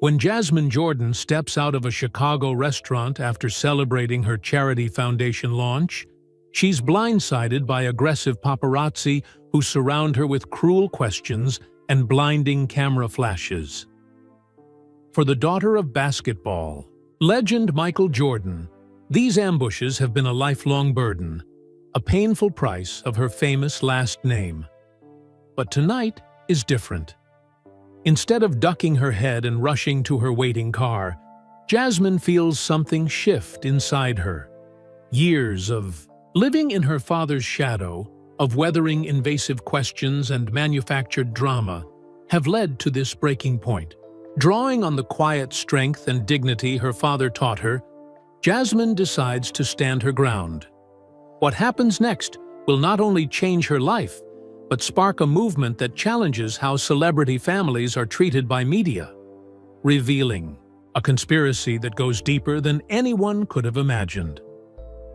When Jasmine Jordan steps out of a Chicago restaurant after celebrating her charity foundation launch, she's blindsided by aggressive paparazzi who surround her with cruel questions and blinding camera flashes. For the daughter of basketball legend Michael Jordan, these ambushes have been a lifelong burden, a painful price of her famous last name. But tonight is different. Instead of ducking her head and rushing to her waiting car, Jasmine feels something shift inside her. Years of living in her father's shadow, of weathering invasive questions and manufactured drama, have led to this breaking point. Drawing on the quiet strength and dignity her father taught her, Jasmine decides to stand her ground. What happens next will not only change her life, but spark a movement that challenges how celebrity families are treated by media. Revealing a conspiracy that goes deeper than anyone could have imagined.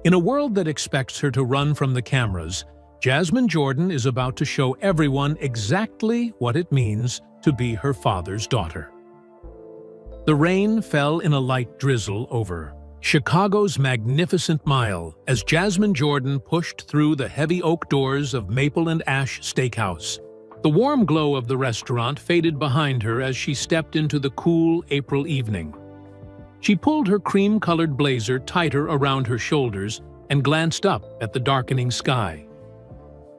In a world that expects her to run from the cameras, Jasmine Jordan is about to show everyone exactly what it means to be her father's daughter. The rain fell in a light drizzle over Chicago's Magnificent Mile as Jasmine Jordan pushed through the heavy oak doors of Maple and Ash Steakhouse. The warm glow of the restaurant faded behind her as she stepped into the cool April evening. She pulled her cream-colored blazer tighter around her shoulders and glanced up at the darkening sky.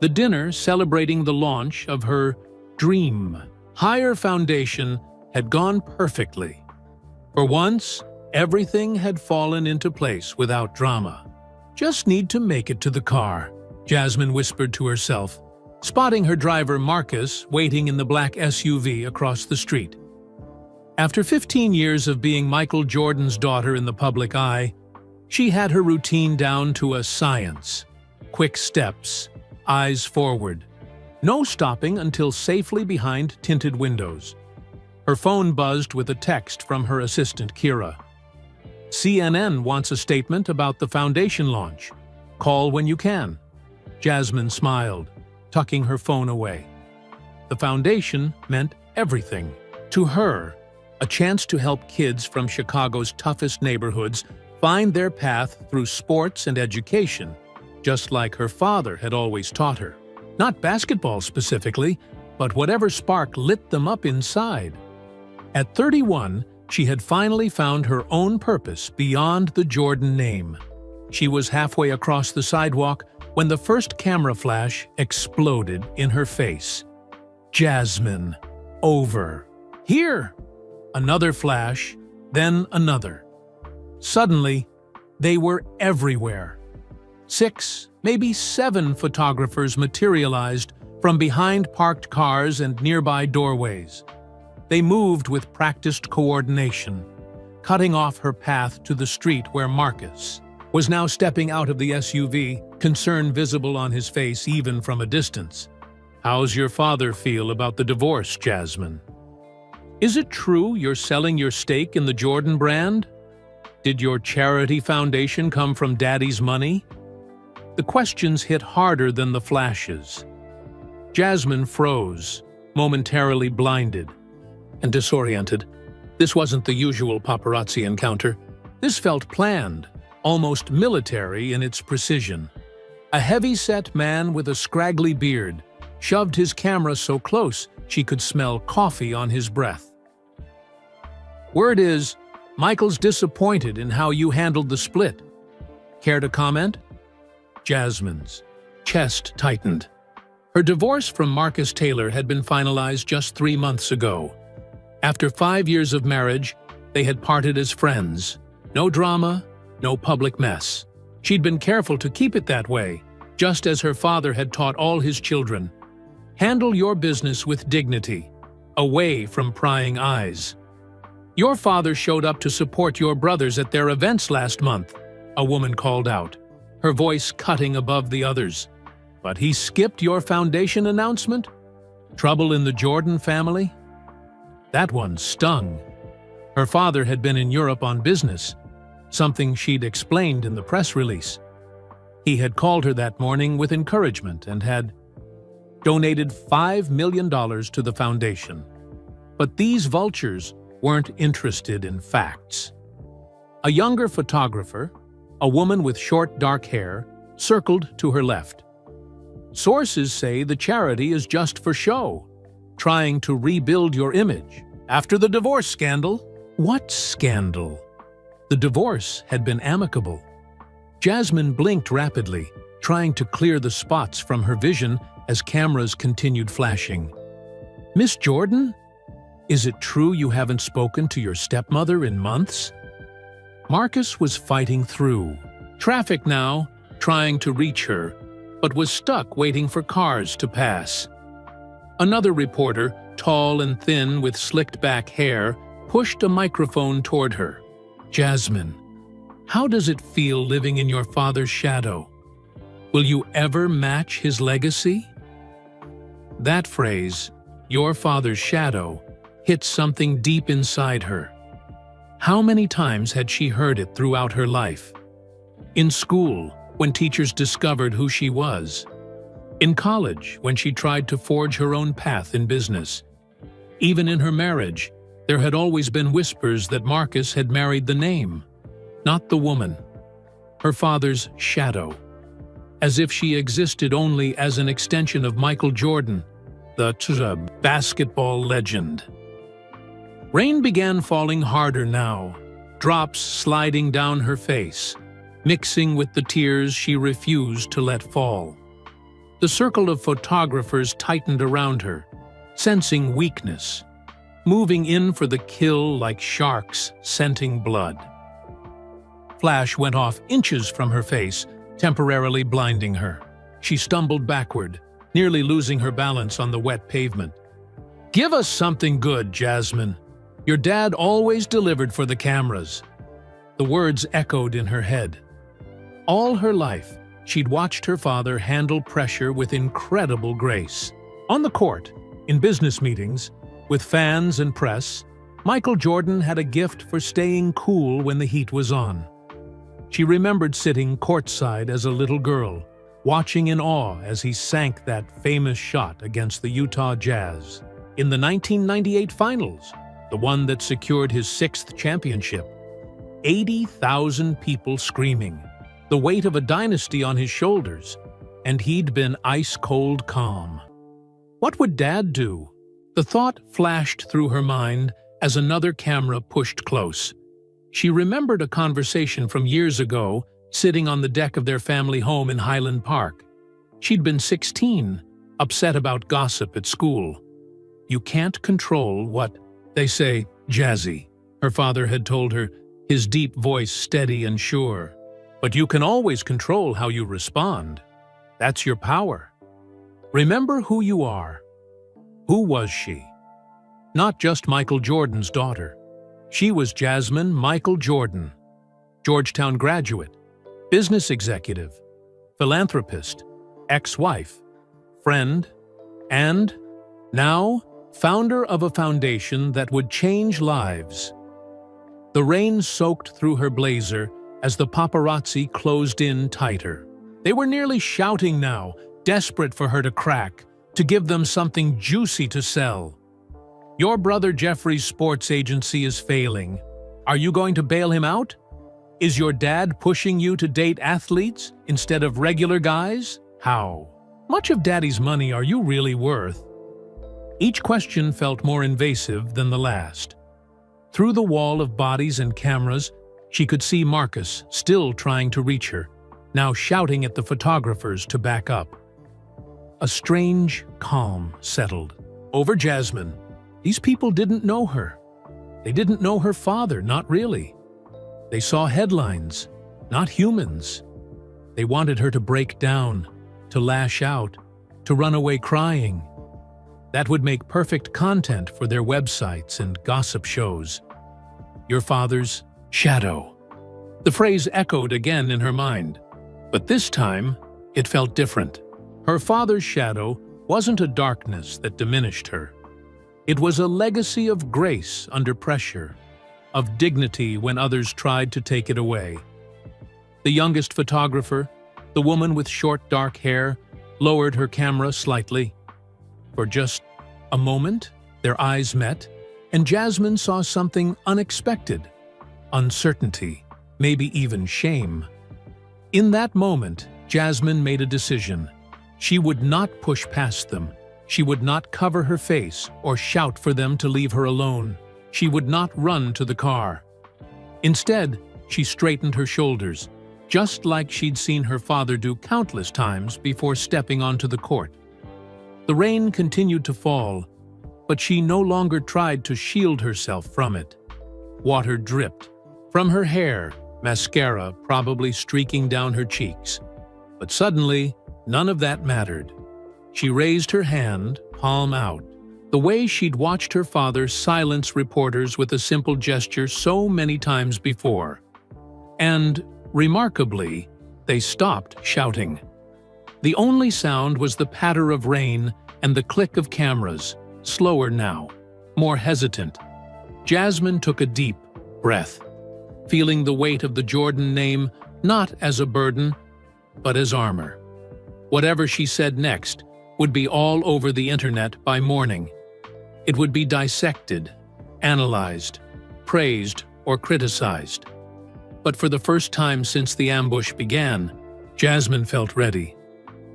The dinner celebrating the launch of her dream higher foundation had gone perfectly. For once, everything had fallen into place without drama. "Just need to make it to the car," Jasmine whispered to herself, spotting her driver Marcus waiting in the black SUV across the street. After 15 years of being Michael Jordan's daughter in the public eye, she had her routine down to a science. Quick steps, eyes forward. No stopping until safely behind tinted windows. Her phone buzzed with a text from her assistant Kira. "CNN wants a statement about the foundation launch. Call when you can." Jasmine smiled, tucking her phone away. The foundation meant everything. To her, a chance to help kids from Chicago's toughest neighborhoods find their path through sports and education, just like her father had always taught her. Not basketball specifically, but whatever spark lit them up inside. At 31, she had finally found her own purpose beyond the Jordan name. She was halfway across the sidewalk when the first camera flash exploded in her face. "Jasmine, over. Here!" Another flash, then another. Suddenly, they were everywhere. 6, maybe 7 photographers materialized from behind parked cars and nearby doorways. They moved with practiced coordination, cutting off her path to the street where Marcus was now stepping out of the SUV, concern visible on his face even from a distance. "How's your father feel about the divorce, Jasmine? Is it true you're selling your stake in the Jordan brand? Did your charity foundation come from Daddy's money?" The questions hit harder than the flashes. Jasmine froze, momentarily blinded and disoriented. This wasn't the usual paparazzi encounter. This felt planned, almost military in its precision. A heavy-set man with a scraggly beard shoved his camera so close she could smell coffee on his breath. "Word is, Michael's disappointed in how you handled the split. Care to comment?" Jasmine's chest tightened. Her divorce from Marcus Taylor had been finalized just 3 months ago. After 5 years of marriage, they had parted as friends. No drama, no public mess. She'd been careful to keep it that way, just as her father had taught all his children. Handle your business with dignity, away from prying eyes. "Your father showed up to support your brothers at their events last month," a woman called out, her voice cutting above the others. "But he skipped your foundation announcement? Trouble in the Jordan family?" That one stung. Her father had been in Europe on business, something she'd explained in the press release. He had called her that morning with encouragement and had donated $5 million to the foundation. But these vultures weren't interested in facts. A younger photographer, a woman with short dark hair, circled to her left. Sources say the charity is just for show, trying to rebuild your image. After the divorce scandal. What scandal? The divorce had been amicable. Jasmine blinked rapidly, trying to clear the spots from her vision as cameras continued flashing. Miss Jordan? Is it true you haven't spoken to your stepmother in months? Marcus was fighting through traffic now, trying to reach her, but was stuck waiting for cars to pass. Another reporter, tall and thin with slicked-back hair, pushed a microphone toward her. Jasmine, how does it feel living in your father's shadow? Will you ever match his legacy? That phrase, your father's shadow, hit something deep inside her. How many times had she heard it throughout her life? In school, when teachers discovered who she was. In college, when she tried to forge her own path in business. Even in her marriage, there had always been whispers that Marcus had married the name, not the woman. Her father's shadow. As if she existed only as an extension of Michael Jordan, the basketball legend. Rain began falling harder now, drops sliding down her face, mixing with the tears she refused to let fall. The circle of photographers tightened around her, sensing weakness, moving in for the kill like sharks scenting blood. Flash went off inches from her face, temporarily blinding her. She stumbled backward, nearly losing her balance on the wet pavement. Give us something good, Jasmine. Your dad always delivered for the cameras. The words echoed in her head. All her life, she'd watched her father handle pressure with incredible grace. On the court, in business meetings, with fans and press, Michael Jordan had a gift for staying cool when the heat was on. She remembered sitting courtside as a little girl, watching in awe as he sank that famous shot against the Utah Jazz. In the 1998 Finals, the one that secured his 6th championship, 80,000 people screaming, the weight of a dynasty on his shoulders, and he'd been ice-cold calm. What would Dad do? The thought flashed through her mind as another camera pushed close. She remembered a conversation from years ago, sitting on the deck of their family home in Highland Park. She'd been 16, upset about gossip at school. You can't control what they say, Jazzy, her father had told her, his deep voice steady and sure. But you can always control how you respond. That's your power. Remember who you are. Who was she? Not just Michael Jordan's daughter. She was Jasmine Michael Jordan, Georgetown graduate, business executive, philanthropist, ex-wife, friend, and, now, founder of a foundation that would change lives. The rain soaked through her blazer as the paparazzi closed in tighter. They were nearly shouting now, desperate for her to crack, to give them something juicy to sell. Your brother Jeffrey's sports agency is failing. Are you going to bail him out? Is your dad pushing you to date athletes instead of regular guys? How much of Daddy's money are you really worth? Each question felt more invasive than the last. Through the wall of bodies and cameras, she could see Marcus still trying to reach her, now shouting at the photographers to back up. A strange calm settled over Jasmine. These people didn't know her. They didn't know her father, not really. They saw headlines, not humans. They wanted her to break down, to lash out, to run away crying. That would make perfect content for their websites and gossip shows. Your father's shadow. The phrase echoed again in her mind, but this time it felt different. Her father's shadow wasn't a darkness that diminished her. It was a legacy of grace under pressure, of dignity when others tried to take it away. The youngest photographer, the woman with short dark hair, lowered her camera slightly. For just a moment, their eyes met, And Jasmine saw something unexpected: uncertainty, maybe even shame. In that moment, Jasmine made a decision. She would not push past them. She would not cover her face or shout for them to leave her alone. She would not run to the car. Instead, she straightened her shoulders, just like she'd seen her father do countless times before stepping onto the court. The rain continued to fall, but she no longer tried to shield herself from it. Water dripped from her hair, mascara probably streaking down her cheeks. But suddenly, none of that mattered. She raised her hand, palm out, the way she'd watched her father silence reporters with a simple gesture so many times before. And, remarkably, they stopped shouting. The only sound was the patter of rain and the click of cameras, slower now, more hesitant. Jasmine took a deep breath, feeling the weight of the Jordan name not as a burden, but as armor. Whatever she said next would be all over the internet by morning. It would be dissected, analyzed, praised, or criticized. But for the first time since the ambush began, Jasmine felt ready.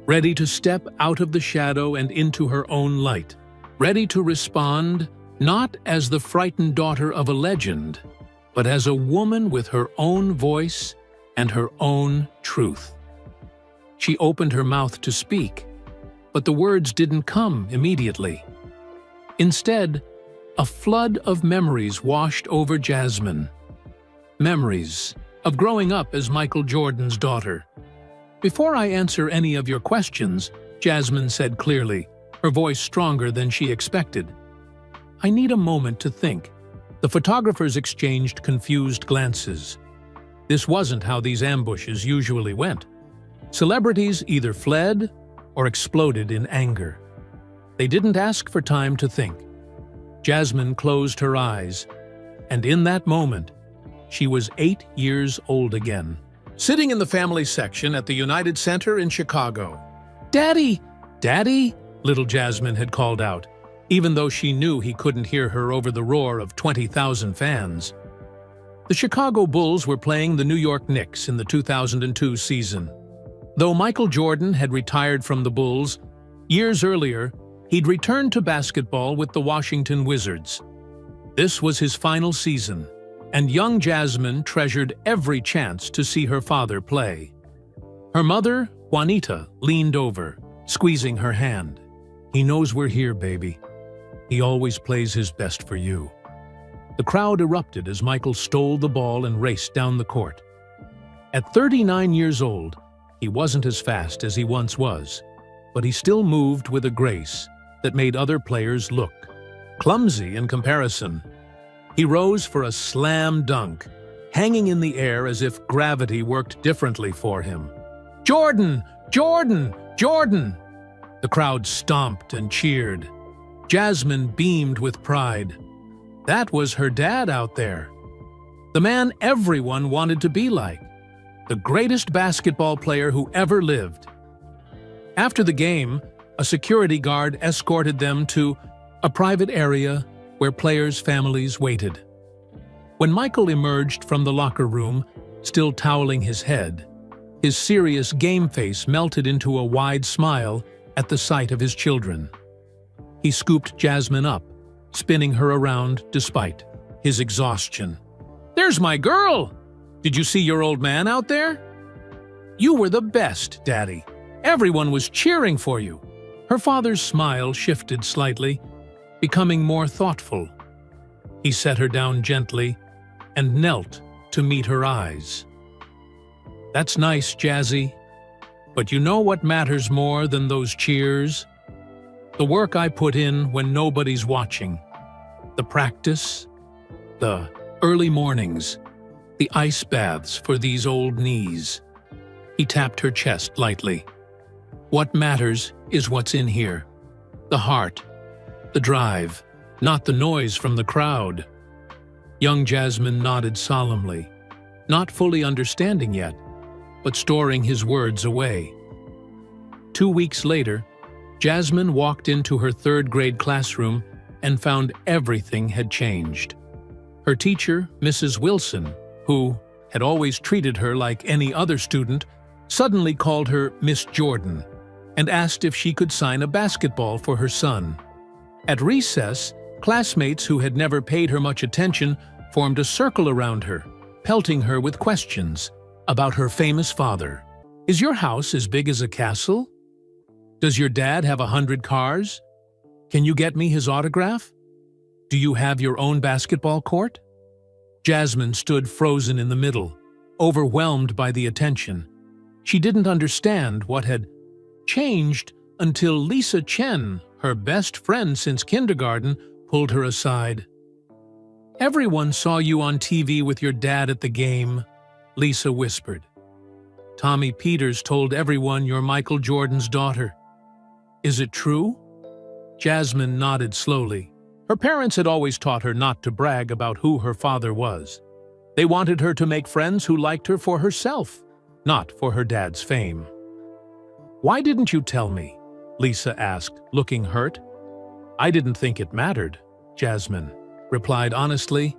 Ready to step out of the shadow and into her own light. Ready to respond, not as the frightened daughter of a legend, but as a woman with her own voice and her own truth. She opened her mouth to speak, but the words didn't come immediately. Instead, a flood of memories washed over Jasmine. Memories of growing up as Michael Jordan's daughter. "Before I answer any of your questions," Jasmine said clearly, her voice stronger than she expected, "I need a moment to think." The photographers exchanged confused glances. This wasn't how these ambushes usually went. Celebrities either fled or exploded in anger. They didn't ask for time to think. Jasmine closed her eyes, and in that moment, she was 8 years old again, sitting in the family section at the United Center in Chicago. "Daddy! Daddy!" little Jasmine had called out, even though she knew he couldn't hear her over the roar of 20,000 fans. The Chicago Bulls were playing the New York Knicks in the 2002 season. Though Michael Jordan had retired from the Bulls, years earlier, he'd returned to basketball with the Washington Wizards. This was his final season, and young Jasmine treasured every chance to see her father play. Her mother, Juanita, leaned over, squeezing her hand. "He knows we're here, baby. He always plays his best for you." The crowd erupted as Michael stole the ball and raced down the court. At 39 years old, he wasn't as fast as he once was, but he still moved with a grace that made other players look clumsy in comparison. He rose for a slam dunk, hanging in the air as if gravity worked differently for him. "Jordan! Jordan! Jordan!" The crowd stomped and cheered. Jasmine beamed with pride. That was her dad out there. The man everyone wanted to be like. The greatest basketball player who ever lived. After the game, a security guard escorted them to a private area where players' families waited. When Michael emerged from the locker room, still toweling his head, his serious game face melted into a wide smile at the sight of his children. He scooped Jasmine up, spinning her around despite his exhaustion. "There's my girl! Did you see your old man out there? You were the best, Daddy. Everyone was cheering for you." Her father's smile shifted slightly, becoming more thoughtful. He set her down gently and knelt to meet her eyes. "That's nice, Jazzy. But you know what matters more than those cheers? The work I put in when nobody's watching. The practice, the early mornings, the ice baths for these old knees." He tapped her chest lightly. "What matters is what's in here. The heart, the drive, not the noise from the crowd." Young Jasmine nodded solemnly, not fully understanding yet, but storing his words away. 2 weeks later, Jasmine walked into her third-grade classroom and found everything had changed. Her teacher, Mrs. Wilson, who had always treated her like any other student, suddenly called her Miss Jordan and asked if she could sign a basketball for her son. At recess, classmates who had never paid her much attention formed a circle around her, pelting her with questions about her famous father. Is your house as big as a castle? Does your dad have 100 cars? Can you get me his autograph? Do you have your own basketball court? Jasmine stood frozen in the middle, overwhelmed by the attention. She didn't understand what had changed until Lisa Chen, her best friend since kindergarten, pulled her aside. "Everyone saw you on TV with your dad at the game," Lisa whispered. "Tommy Peters told everyone you're Michael Jordan's daughter. Is it true?" Jasmine nodded slowly. Her parents had always taught her not to brag about who her father was. They wanted her to make friends who liked her for herself, not for her dad's fame. "Why didn't you tell me?" Lisa asked, looking hurt. "I didn't think it mattered," Jasmine replied honestly.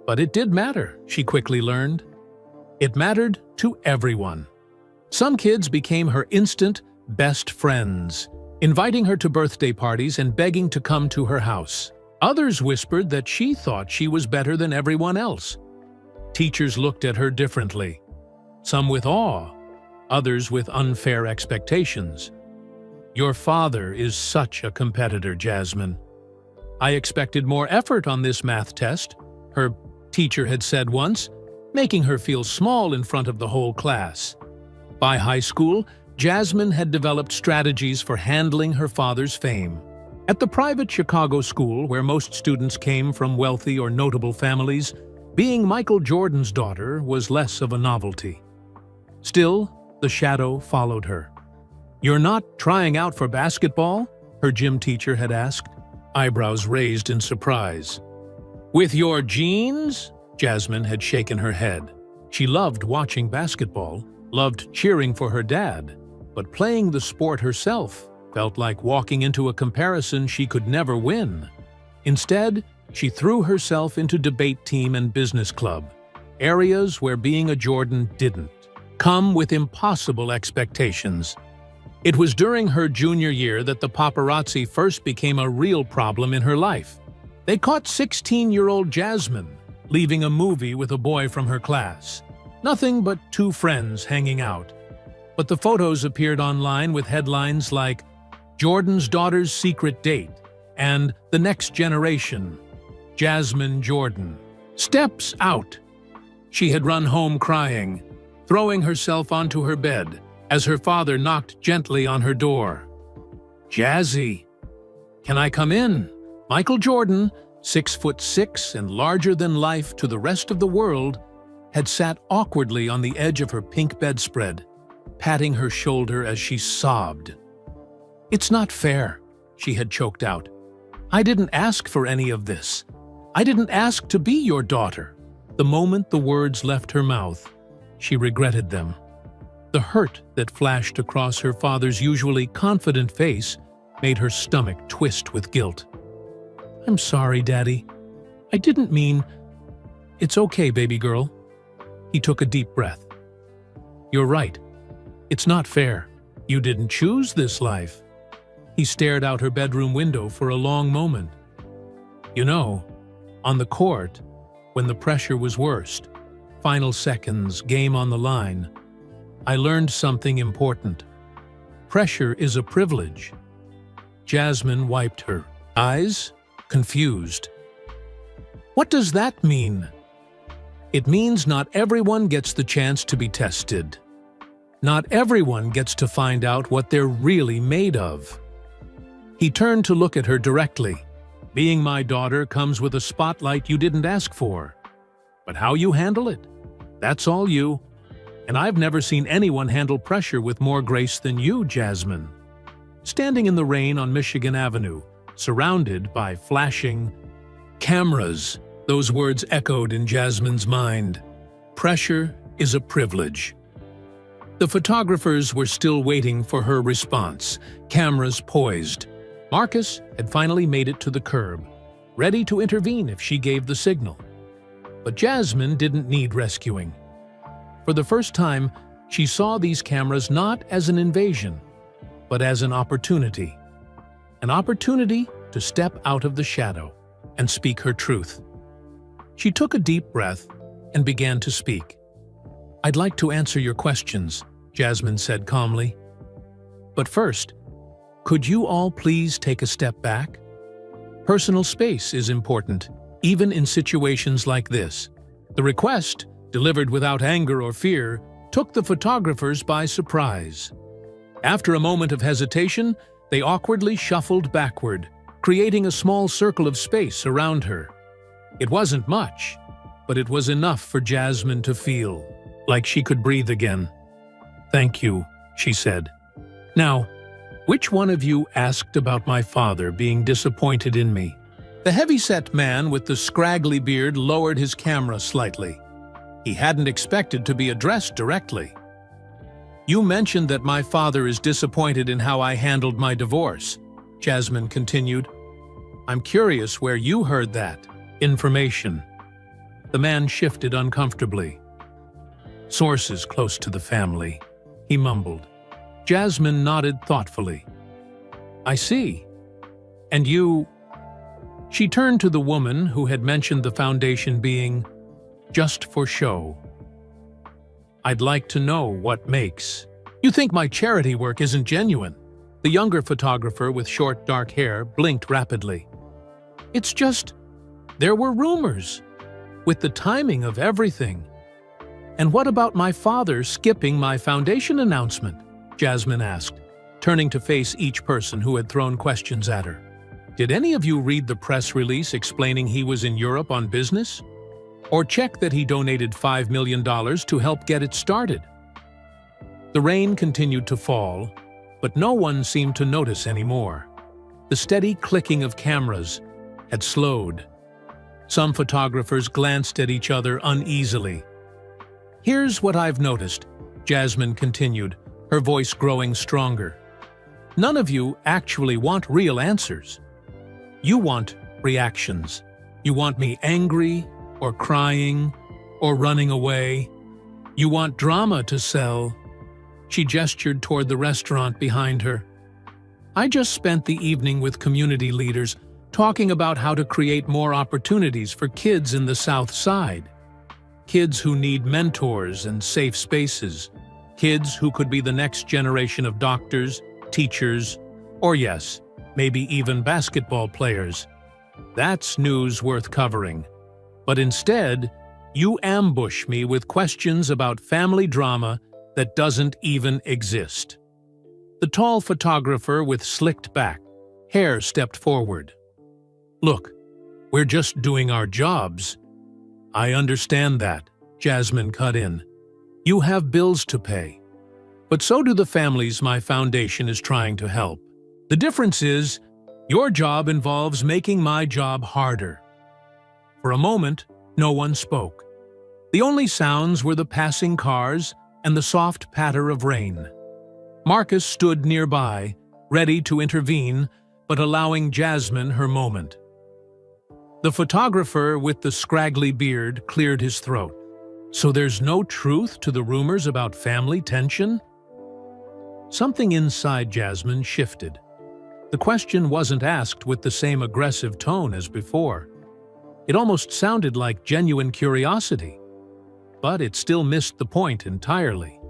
But it did matter, she quickly learned. It mattered to everyone. Some kids became her instant best friends, inviting her to birthday parties and begging to come to her house. Others whispered that she thought she was better than everyone else. Teachers looked at her differently, some with awe, others with unfair expectations. "Your father is such a competitor, Jasmine. I expected more effort on this math test," her teacher had said once, making her feel small in front of the whole class. By high school, Jasmine had developed strategies for handling her father's fame. At the private Chicago school, where most students came from wealthy or notable families, being Michael Jordan's daughter was less of a novelty. Still, the shadow followed her. "You're not trying out for basketball?" her gym teacher had asked, eyebrows raised in surprise. "With your jeans?" Jasmine had shaken her head. She loved watching basketball, loved cheering for her dad, but playing the sport herself felt like walking into a comparison she could never win. Instead, she threw herself into debate team and business club, areas where being a Jordan didn't come with impossible expectations. It was during her junior year that the paparazzi first became a real problem in her life. They caught 16-year-old Jasmine leaving a movie with a boy from her class. Nothing but two friends hanging out. But the photos appeared online with headlines like "Jordan's daughter's secret date" and "The next generation, Jasmine Jordan steps out." She had run home crying, throwing herself onto her bed as her father knocked gently on her door. "Jazzy, can I come in?" Michael Jordan, 6'6" and larger than life to the rest of the world, had sat awkwardly on the edge of her pink bedspread, patting her shoulder as she sobbed. "It's not fair," she had choked out. "I didn't ask for any of this. I didn't ask to be your daughter." The moment the words left her mouth, she regretted them. The hurt that flashed across her father's usually confident face made her stomach twist with guilt. "I'm sorry, Daddy. I didn't mean—" "It's okay, baby girl." He took a deep breath. "You're right. It's not fair. You didn't choose this life." He stared out her bedroom window for a long moment. "You know, on the court, when the pressure was worst, final seconds, game on the line, I learned something important. Pressure is a privilege." Jasmine wiped her eyes, confused. "What does that mean?" "It means not everyone gets the chance to be tested. Not everyone gets to find out what they're really made of." He turned to look at her directly. "Being my daughter comes with a spotlight you didn't ask for. But how you handle it, that's all you. And I've never seen anyone handle pressure with more grace than you, Jasmine." Standing in the rain on Michigan Avenue, surrounded by flashing cameras, those words echoed in Jasmine's mind. Pressure is a privilege. The photographers were still waiting for her response, cameras poised. Marcus had finally made it to the curb, ready to intervene if she gave the signal. But Jasmine didn't need rescuing. For the first time, she saw these cameras not as an invasion, but as an opportunity. An opportunity to step out of the shadow and speak her truth. She took a deep breath and began to speak. "I'd like to answer your questions," Jasmine said calmly. "But first, could you all please take a step back? Personal space is important, even in situations like this." The request, delivered without anger or fear, took the photographers by surprise. After a moment of hesitation, they awkwardly shuffled backward, creating a small circle of space around her. It wasn't much, but it was enough for Jasmine to feel like she could breathe again. "Thank you," she said. "Now, which one of you asked about my father being disappointed in me?" The heavy-set man with the scraggly beard lowered his camera slightly. He hadn't expected to be addressed directly. "You mentioned that my father is disappointed in how I handled my divorce," Jasmine continued. "I'm curious where you heard that information." The man shifted uncomfortably. "Sources close to the family," he mumbled. Jasmine nodded thoughtfully. "I see. And you—" She turned to the woman who had mentioned the foundation being just for show. "I'd like to know what makes you think my charity work isn't genuine." The younger photographer with short dark hair blinked rapidly. "It's just, there were rumors, with the timing of everything." "And what about my father skipping my foundation announcement?" Jasmine asked, turning to face each person who had thrown questions at her. "Did any of you read the press release explaining he was in Europe on business? Or check that he donated $5 million to help get it started?" The rain continued to fall, but no one seemed to notice anymore. The steady clicking of cameras had slowed. Some photographers glanced at each other uneasily. "Here's what I've noticed," Jasmine continued, her voice growing stronger. "None of you actually want real answers. You want reactions. You want me angry, or crying, or running away. You want drama to sell." She gestured toward the restaurant behind her. "I just spent the evening with community leaders talking about how to create more opportunities for kids in the South Side. Kids who need mentors and safe spaces. Kids who could be the next generation of doctors, teachers, or yes, maybe even basketball players. That's news worth covering. But instead, you ambush me with questions about family drama that doesn't even exist." The tall photographer with slicked back hair stepped forward. "Look, we're just doing our jobs." "I understand that," Jasmine cut in. "You have bills to pay. But so do the families my foundation is trying to help. The difference is, your job involves making my job harder." For a moment, no one spoke. The only sounds were the passing cars and the soft patter of rain. Marcus stood nearby, ready to intervene, but allowing Jasmine her moment. The photographer with the scraggly beard cleared his throat. "So there's no truth to the rumors about family tension?" Something inside Jasmine shifted. The question wasn't asked with the same aggressive tone as before. It almost sounded like genuine curiosity. But it still missed the point entirely.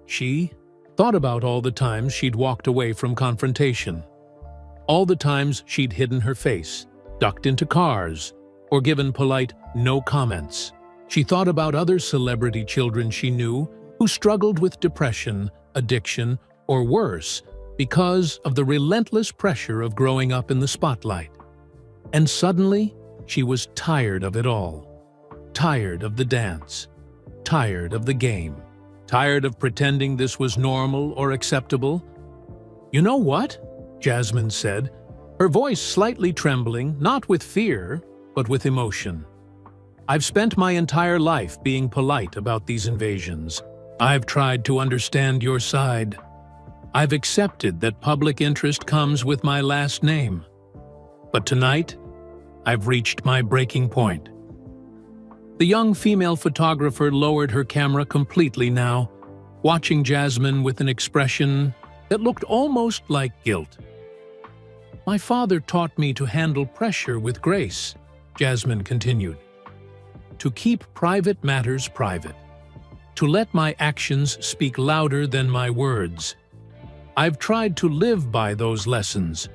She thought about all the times she'd walked away from confrontation. All the times she'd hidden her face, ducked into cars, or given polite no comments. She thought about other celebrity children she knew who struggled with depression, addiction, or worse, because of the relentless pressure of growing up in the spotlight. And suddenly, she was tired of it all. Tired of the dance. Tired of the game. Tired of pretending this was normal or acceptable. "You know what?" Jasmine said, her voice slightly trembling, not with fear, but with emotion. "I've spent my entire life being polite about these invasions. I've tried to understand your side. I've accepted that public interest comes with my last name. But tonight, I've reached my breaking point." The young female photographer lowered her camera completely now, watching Jasmine with an expression that looked almost like guilt. "My father taught me to handle pressure with grace," Jasmine continued. "To keep private matters private. To let my actions speak louder than my words. I've tried to live by those lessons.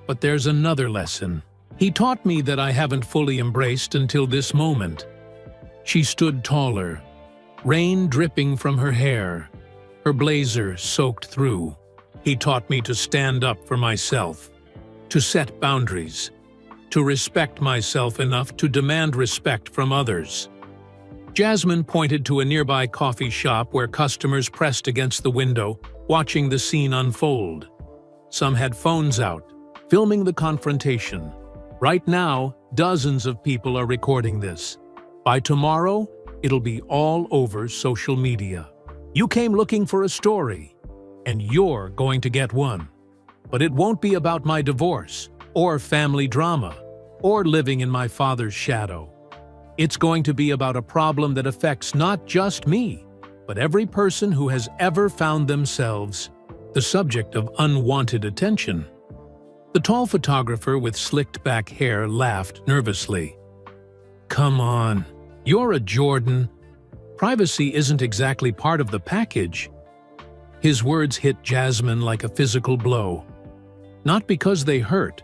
But there's another lesson. He taught me that I haven't fully embraced until this moment." She stood taller, rain dripping from her hair, her blazer soaked through. "He taught me to stand up for myself, to set boundaries, to respect myself enough to demand respect from others." Jasmine pointed to a nearby coffee shop where customers pressed against the window, watching the scene unfold. Some had phones out, filming the confrontation. Right now, dozens of people are recording this. By tomorrow, it'll be all over social media. You came looking for a story, and you're going to get one. But it won't be about my divorce, or family drama, or living in my father's shadow. It's going to be about a problem that affects not just me, but every person who has ever found themselves the subject of unwanted attention. The tall photographer with slicked-back hair laughed nervously. "Come on, you're a Jordan. Privacy isn't exactly part of the package." His words hit Jasmine like a physical blow. Not because they hurt,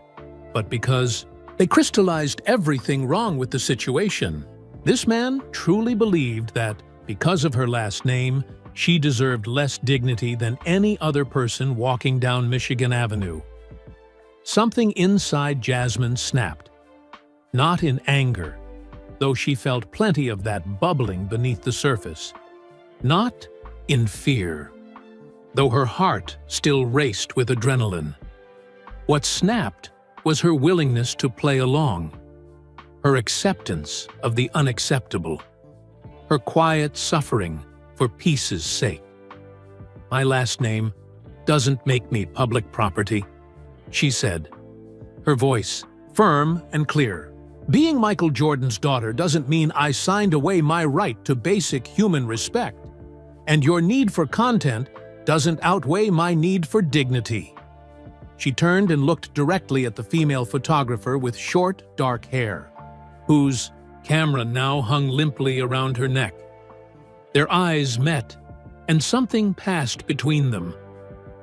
but because they crystallized everything wrong with the situation. This man truly believed that, because of her last name, she deserved less dignity than any other person walking down Michigan Avenue. Something inside Jasmine snapped. Not in anger, though she felt plenty of that bubbling beneath the surface. Not in fear, though her heart still raced with adrenaline. What snapped was her willingness to play along, her acceptance of the unacceptable, her quiet suffering for peace's sake. "My last name doesn't make me public property," she said, her voice firm and clear. "Being Michael Jordan's daughter doesn't mean I signed away my right to basic human respect, and your need for content doesn't outweigh my need for dignity." She turned and looked directly at the female photographer with short, dark hair, whose camera now hung limply around her neck. Their eyes met, and something passed between them,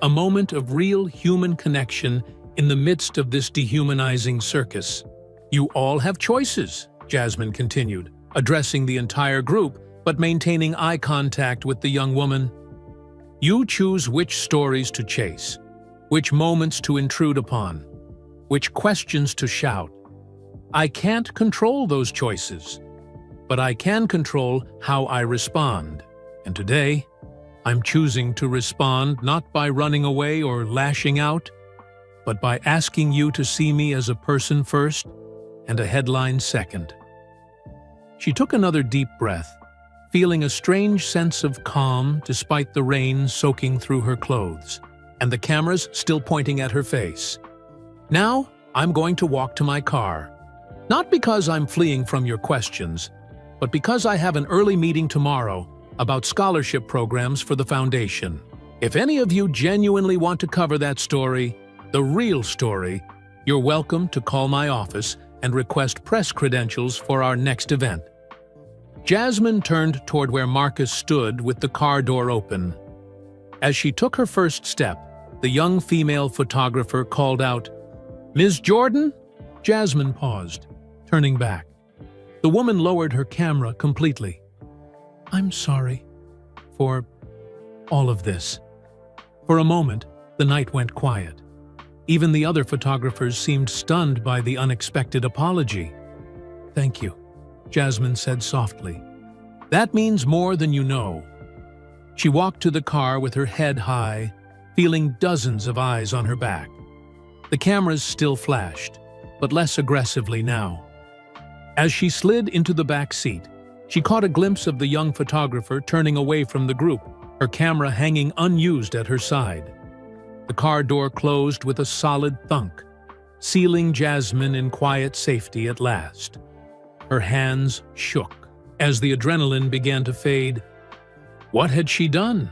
a moment of real human connection in the midst of this dehumanizing circus. "You all have choices," Jasmine continued, addressing the entire group but maintaining eye contact with the young woman. "You choose which stories to chase, which moments to intrude upon, which questions to shout. I can't control those choices, but I can control how I respond. And today, I'm choosing to respond not by running away or lashing out, but by asking you to see me as a person first and a headline second." She took another deep breath, feeling a strange sense of calm despite the rain soaking through her clothes, and the cameras still pointing at her face. "Now, I'm going to walk to my car. Not because I'm fleeing from your questions, but because I have an early meeting tomorrow about scholarship programs for the foundation. If any of you genuinely want to cover that story, the real story, you're welcome to call my office and request press credentials for our next event." Jasmine turned toward where Marcus stood with the car door open. As she took her first step, the young female photographer called out, "Ms. Jordan?" Jasmine paused, turning back. The woman lowered her camera completely. "I'm sorry for all of this." For a moment, the night went quiet. Even the other photographers seemed stunned by the unexpected apology. "Thank you," Jasmine said softly. "That means more than you know." She walked to the car with her head high, feeling dozens of eyes on her back. The cameras still flashed, but less aggressively now. As she slid into the back seat, she caught a glimpse of the young photographer turning away from the group, her camera hanging unused at her side. The car door closed with a solid thunk, sealing Jasmine in quiet safety at last. Her hands shook as the adrenaline began to fade. What had she done?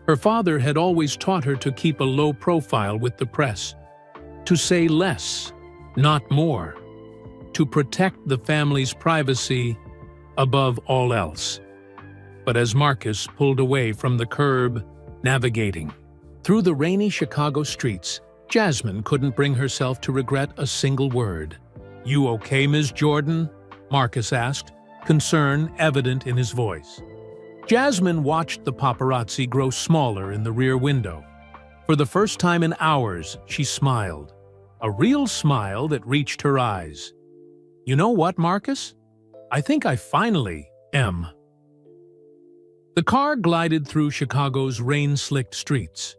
Her father had always taught her to keep a low profile with the press, to say less, not more, to protect the family's privacy above all else. But as Marcus pulled away from the curb, navigating through the rainy Chicago streets, Jasmine couldn't bring herself to regret a single word. "You okay, Ms. Jordan?" Marcus asked, concern evident in his voice. Jasmine watched the paparazzi grow smaller in the rear window. For the first time in hours, she smiled. A real smile that reached her eyes. "You know what, Marcus? I think I finally am." The car glided through Chicago's rain-slicked streets.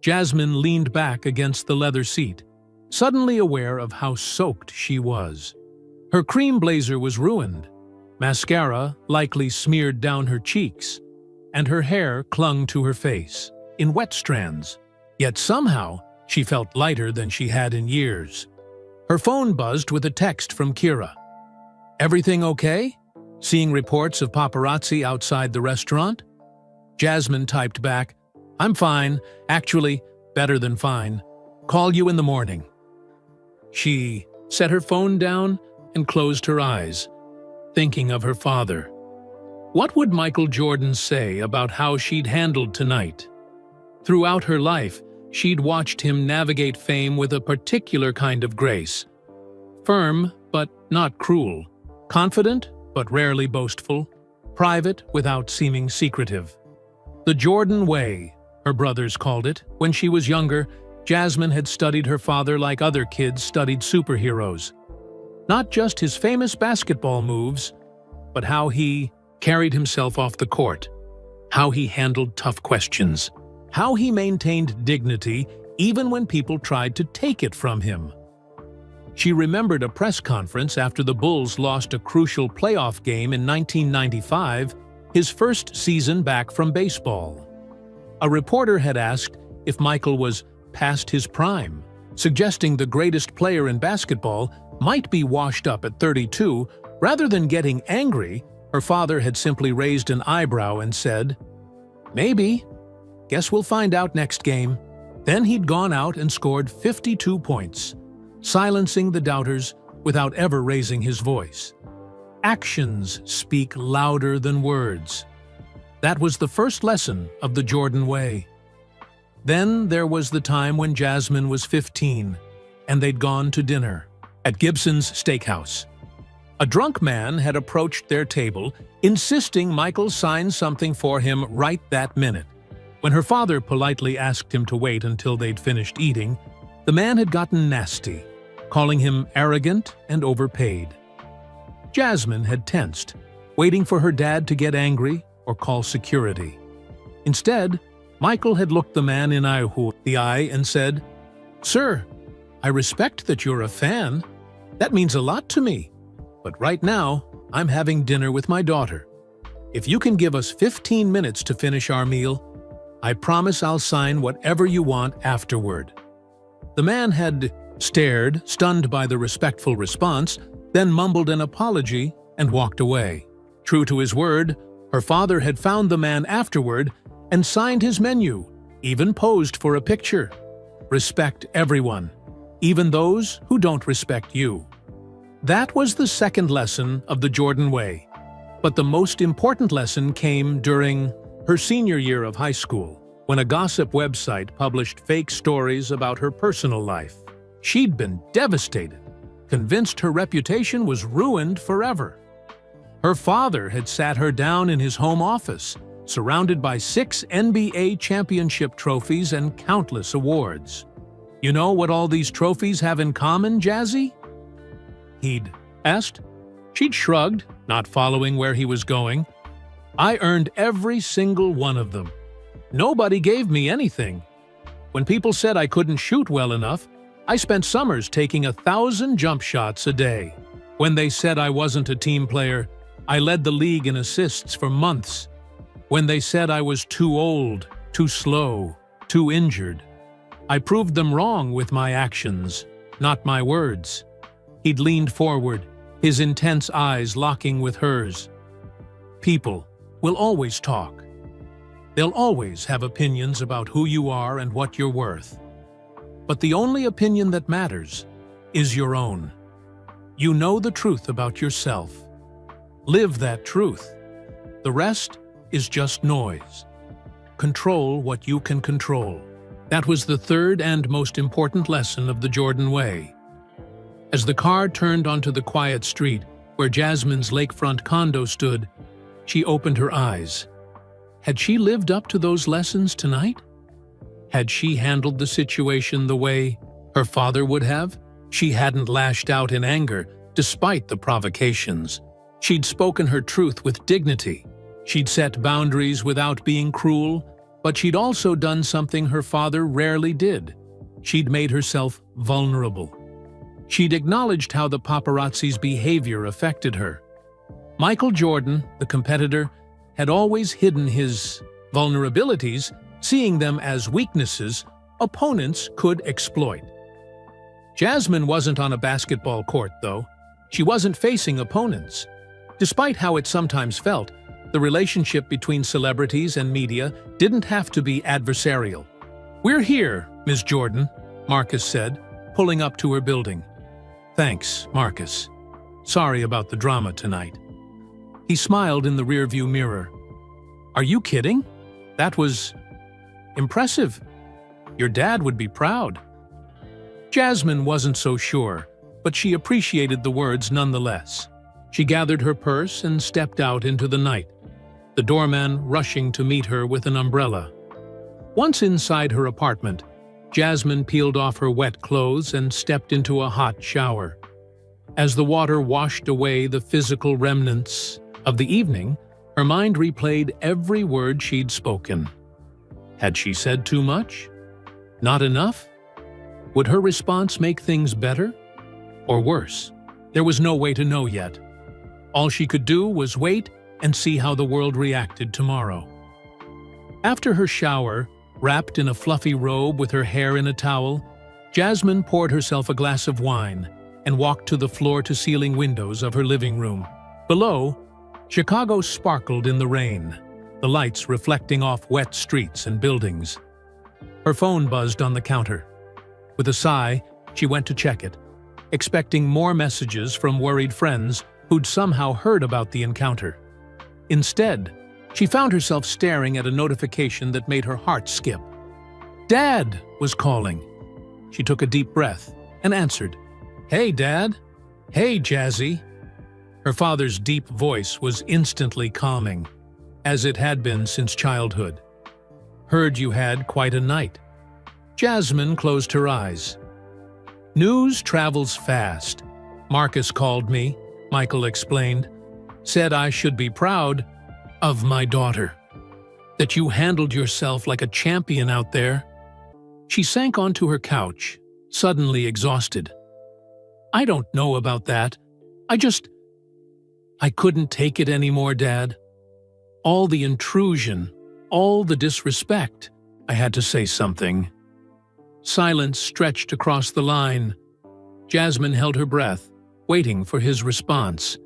Jasmine leaned back against the leather seat, suddenly aware of how soaked she was. Her cream blazer was ruined, mascara likely smeared down her cheeks, and her hair clung to her face, in wet strands. Yet somehow, she felt lighter than she had in years. Her phone buzzed with a text from Kira. "Everything okay? Seeing reports of paparazzi outside the restaurant?" Jasmine typed back, "I'm fine, actually, better than fine. Call you in the morning." She set her phone down and closed her eyes, thinking of her father. What would Michael Jordan say about how she'd handled tonight? Throughout her life, she'd watched him navigate fame with a particular kind of grace. Firm, but not cruel. Confident, but rarely boastful. Private, without seeming secretive. The Jordan way, her brothers called it. When she was younger, Jasmine had studied her father like other kids studied superheroes. Not just his famous basketball moves, but how he carried himself off the court, how he handled tough questions, how he maintained dignity even when people tried to take it from him. She remembered a press conference after the Bulls lost a crucial playoff game in 1995, his first season back from baseball. A reporter had asked if Michael was past his prime, suggesting the greatest player in basketball might be washed up at 32. Rather than getting angry, her father had simply raised an eyebrow and said, "Maybe. Guess we'll find out next game." Then he'd gone out and scored 52 points, silencing the doubters without ever raising his voice. Actions speak louder than words. That was the first lesson of the Jordan way. Then there was the time when Jasmine was 15, and they'd gone to dinner at Gibson's Steakhouse. A drunk man had approached their table, insisting Michael sign something for him right that minute. When her father politely asked him to wait until they'd finished eating, the man had gotten nasty, calling him arrogant and overpaid. Jasmine had tensed, waiting for her dad to get angry or call security. Instead, Michael had looked the man in the eye and said, "Sir, I respect that you're a fan. That means a lot to me. But right now, I'm having dinner with my daughter. If you can give us 15 minutes to finish our meal, I promise I'll sign whatever you want afterward." The man had stared, stunned by the respectful response, then mumbled an apology and walked away. True to his word, her father had found the man afterward and signed his menu, even posed for a picture. Respect everyone, even those who don't respect you. That was the second lesson of the Jordan way. But the most important lesson came during her senior year of high school, when a gossip website published fake stories about her personal life. She'd been devastated, convinced her reputation was ruined forever. Her father had sat her down in his home office, surrounded by 6 NBA championship trophies and countless awards. "You know what all these trophies have in common, Jazzy?" he'd asked. She'd shrugged, not following where he was going. "I earned every single one of them. Nobody gave me anything. When people said I couldn't shoot well enough, I spent summers taking 1,000 jump shots a day. When they said I wasn't a team player, I led the league in assists for months. When they said I was too old, too slow, too injured, I proved them wrong with my actions. not my words." He'd leaned forward, his intense eyes locking with hers. "People will always talk. They'll always have opinions about who you are and what you're worth. But the only opinion that matters is your own. You know the truth about yourself. Live that truth. The rest is just noise. Control what you can control." That was the third and most important lesson of the Jordan Way. As the car turned onto the quiet street where Jasmine's lakefront condo stood, she opened her eyes. Had she lived up to those lessons tonight? Had she handled the situation the way her father would have? She hadn't lashed out in anger, despite the provocations. She'd spoken her truth with dignity. She'd set boundaries without being cruel, but she'd also done something her father rarely did. She'd made herself vulnerable. She'd acknowledged how the paparazzi's behavior affected her. Michael Jordan, the competitor, had always hidden his vulnerabilities, seeing them as weaknesses opponents could exploit. Jasmine wasn't on a basketball court, though. She wasn't facing opponents. Despite how it sometimes felt, the relationship between celebrities and media didn't have to be adversarial. "We're here, Ms. Jordan," Marcus said, pulling up to her building. "Thanks, Marcus. Sorry about the drama tonight." He smiled in the rearview mirror. "Are you kidding? That was impressive. Your dad would be proud." Jasmine wasn't so sure, but she appreciated the words nonetheless. She gathered her purse and stepped out into the night, the doorman rushing to meet her with an umbrella. Once inside her apartment, Jasmine peeled off her wet clothes and stepped into a hot shower. As the water washed away the physical remnants of the evening, her mind replayed every word she'd spoken. Had she said too much? Not enough? Would her response make things better? Or worse? There was no way to know yet. All she could do was wait and see how the world reacted tomorrow. After her shower, wrapped in a fluffy robe with her hair in a towel, Jasmine poured herself a glass of wine and walked to the floor-to-ceiling windows of her living room. Below, Chicago sparkled in the rain, the lights reflecting off wet streets and buildings. Her phone buzzed on the counter. With a sigh, she went to check it, expecting more messages from worried friends who'd somehow heard about the encounter. Instead, she found herself staring at a notification that made her heart skip. Dad was calling. She took a deep breath and answered. "Hey, Dad. Hey, Jazzy." Her father's deep voice was instantly calming, as it had been since childhood. "Heard you had quite a night." Jasmine closed her eyes. "News travels fast. Marcus called me," Michael explained. "Said I should be proud of my daughter. That you handled yourself like a champion out there." She sank onto her couch, suddenly exhausted. "I don't know about that. I couldn't take it anymore, Dad. All the intrusion, all the disrespect. I had to say something." Silence stretched across the line. Jasmine held her breath, waiting for his response.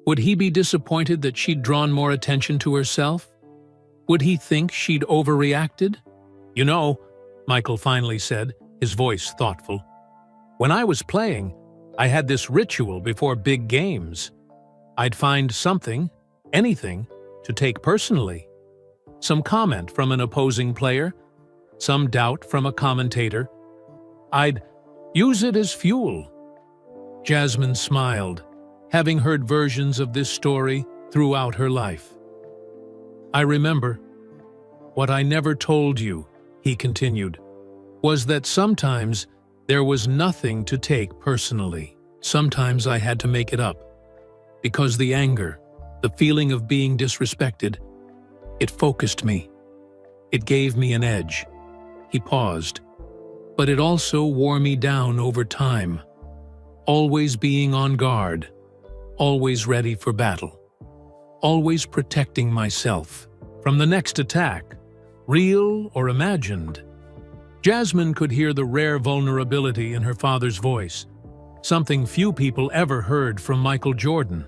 Would he be disappointed that she'd drawn more attention to herself? Would he think she'd overreacted? "You know," Michael finally said, his voice thoughtful, "when I was playing, I had this ritual before big games. I'd find something, anything, to take personally. Some comment from an opposing player, some doubt from a commentator. I'd use it as fuel." Jasmine smiled, having heard versions of this story throughout her life. "I remember. What I never told you," he continued, "was that sometimes there was nothing to take personally. Sometimes I had to make it up. Because the anger, the feeling of being disrespected, it focused me. It gave me an edge." He paused. "But it also wore me down over time. Always being on guard, always ready for battle, always protecting myself from the next attack, real or imagined. Jasmine could hear the rare vulnerability in her father's voice, something few people ever heard from Michael Jordan.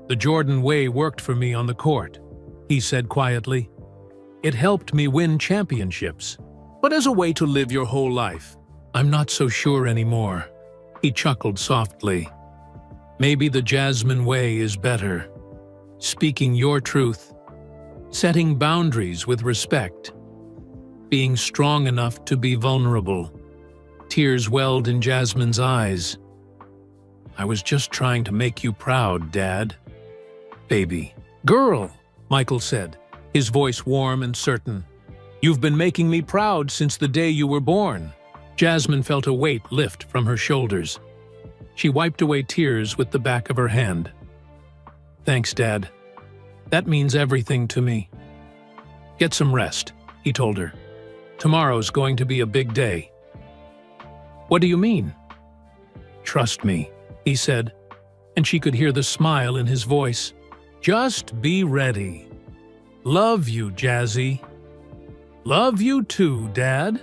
"The Jordan way worked for me on the court," he said quietly. "It helped me win championships. But as a way to live your whole life, I'm not so sure anymore." He chuckled softly. "Maybe the Jasmine way is better. Speaking your truth, setting boundaries with respect, being strong enough to be vulnerable." Tears welled in Jasmine's eyes. "I was just trying to make you proud, Dad." "Baby." "Girl," Michael said, his voice warm and certain. "You've been making me proud since the day you were born." Jasmine felt a weight lift from her shoulders. She wiped away tears with the back of her hand. "Thanks, Dad. That means everything to me." "Get some rest," he told her. "Tomorrow's going to be a big day." "What do you mean?" "Trust me," he said, and she could hear the smile in his voice. "Just be ready. Love you, Jazzy." "Love you too, Dad."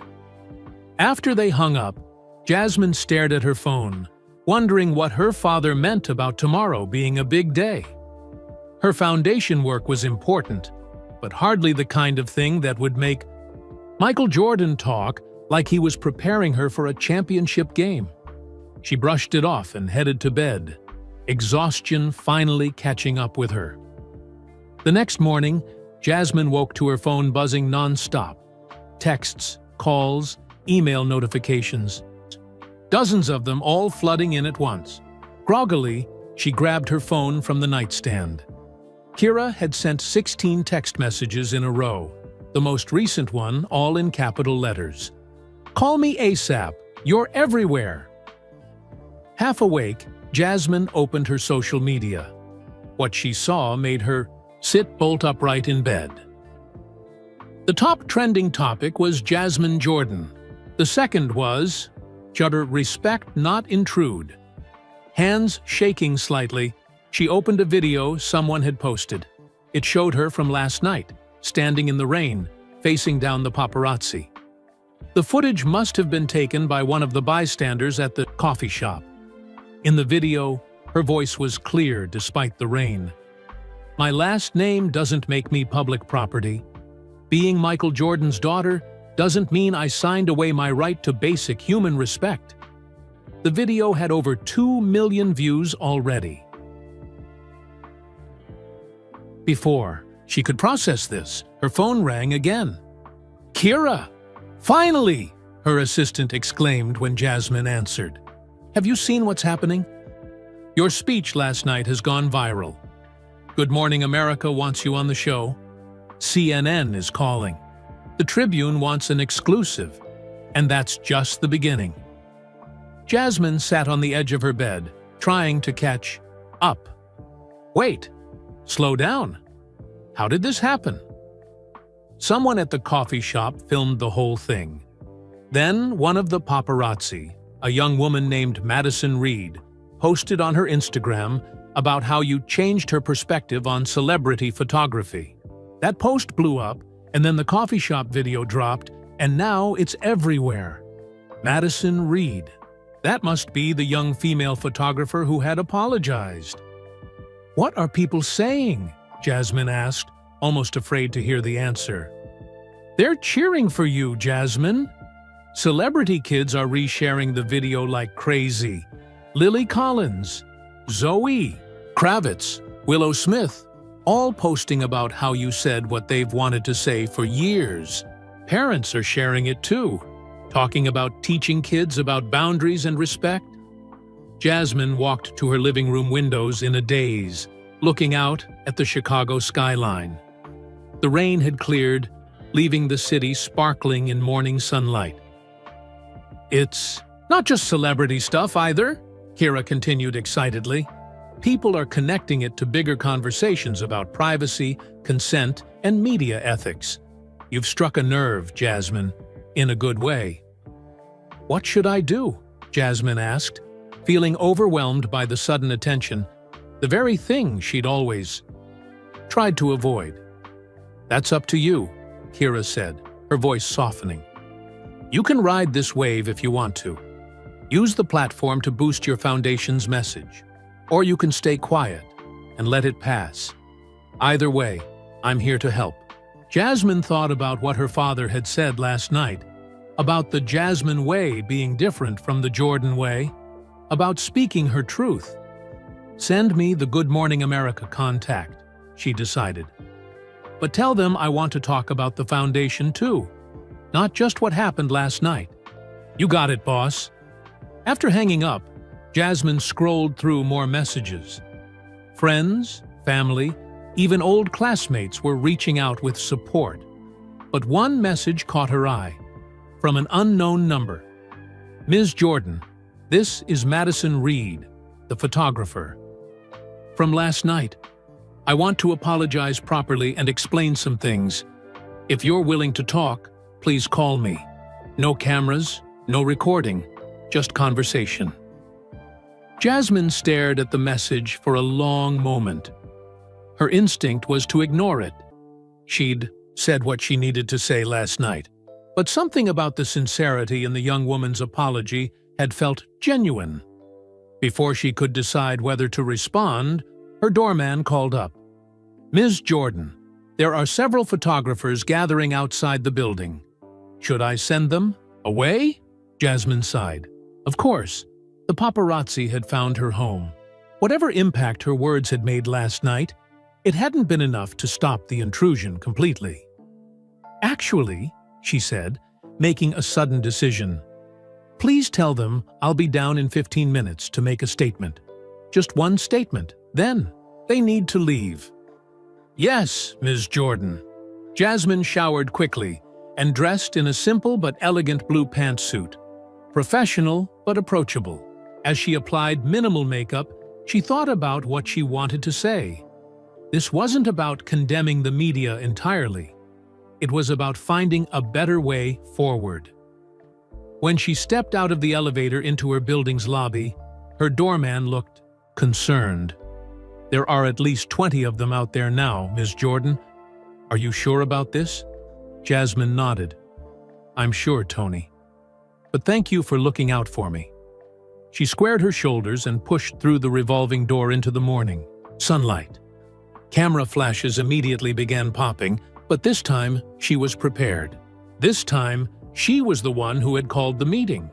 After they hung up, Jasmine stared at her phone, wondering what her father meant about tomorrow being a big day. Her foundation work was important, but hardly the kind of thing that would make Michael Jordan talk like he was preparing her for a championship game. She brushed it off and headed to bed, exhaustion finally catching up with her. The next morning, Jasmine woke to her phone buzzing non-stop. Texts, calls, email notifications. Dozens of them all flooding in at once. Groggily, she grabbed her phone from the nightstand. Kira had sent 16 text messages in a row, the most recent one all in capital letters. "Call me ASAP. You're everywhere." Half awake, Jasmine opened her social media. What she saw made her sit bolt upright in bed. The top trending topic was Jasmine Jordan. The second was, respect not intrude. Hands shaking slightly, she opened a video someone had posted. It showed her from last night, standing in the rain, facing down the paparazzi. The footage must have been taken by one of the bystanders at the coffee shop. In the video, her voice was clear despite the rain. "My last name doesn't make me public property. Being Michael Jordan's daughter doesn't mean I signed away my right to basic human respect." The video had over 2 million views already. Before she could process this, her phone rang again. "Kira! Finally!" her assistant exclaimed when Jasmine answered. "Have you seen what's happening? Your speech last night has gone viral. Good Morning America wants you on the show. CNN is calling. The Tribune wants an exclusive, and that's just the beginning." Jasmine sat on the edge of her bed, trying to catch up. "Wait, slow down. How did this happen?" Someone at the coffee shop filmed the whole thing. Then one of the paparazzi, a young woman named Madison Reed, posted on her Instagram about how you changed her perspective on celebrity photography. That post blew up, and then the coffee shop video dropped, and now it's everywhere. Madison Reed. That must be the young female photographer who had apologized. "What are people saying?" Jasmine asked, almost afraid to hear the answer. "They're cheering for you, Jasmine. Celebrity kids are resharing the video like crazy. Lily Collins, Zoe Kravitz, Willow Smith, all posting about how you said what they've wanted to say for years. Parents are sharing it too, talking about teaching kids about boundaries and respect." Jasmine walked to her living room windows in a daze, looking out at the Chicago skyline. The rain had cleared, leaving the city sparkling in morning sunlight. "It's not just celebrity stuff either," Kira continued excitedly. "People are connecting it to bigger conversations about privacy, consent, and media ethics. You've struck a nerve, Jasmine, in a good way." "What should I do?" Jasmine asked, feeling overwhelmed by the sudden attention, the very thing she'd always tried to avoid. "That's up to you," Kira said, her voice softening. You can ride this wave if you want to. Use the platform to boost your foundation's message. Or you can stay quiet and let it pass. Either way, I'm here to help. Jasmine thought about what her father had said last night, about the Jasmine way being different from the Jordan way, about speaking her truth. Send me the Good Morning America contact, she decided. But tell them I want to talk about the foundation too, not just what happened last night. You got it, boss. After hanging up, Jasmine scrolled through more messages. Friends, family, even old classmates were reaching out with support. But one message caught her eye, from an unknown number. Ms. Jordan, this is Madison Reed, the photographer. From last night, I want to apologize properly and explain some things. If you're willing to talk, please call me. No cameras, no recording, just conversation. Jasmine stared at the message for a long moment. Her instinct was to ignore it. She'd said what she needed to say last night, but something about the sincerity in the young woman's apology had felt genuine. Before she could decide whether to respond, her doorman called up. Ms. Jordan, there are several photographers gathering outside the building. Should I send them away? Jasmine sighed. Of course, the paparazzi had found her home. Whatever impact her words had made last night, it hadn't been enough to stop the intrusion completely. Actually, she said, making a sudden decision, please tell them I'll be down in 15 minutes to make a statement. Just one statement, then they need to leave. Yes, Ms. Jordan. Jasmine showered quickly and dressed in a simple but elegant blue pantsuit. Professional but approachable. As she applied minimal makeup, she thought about what she wanted to say. This wasn't about condemning the media entirely. It was about finding a better way forward. When she stepped out of the elevator into her building's lobby, her doorman looked concerned. There are at least 20 of them out there now, Ms. Jordan. Are you sure about this? Jasmine nodded. I'm sure, Tony. But thank you for looking out for me. She squared her shoulders and pushed through the revolving door into the morning. Sunlight. Camera flashes immediately began popping, but this time she was prepared. This time, she was the one who had called the meeting.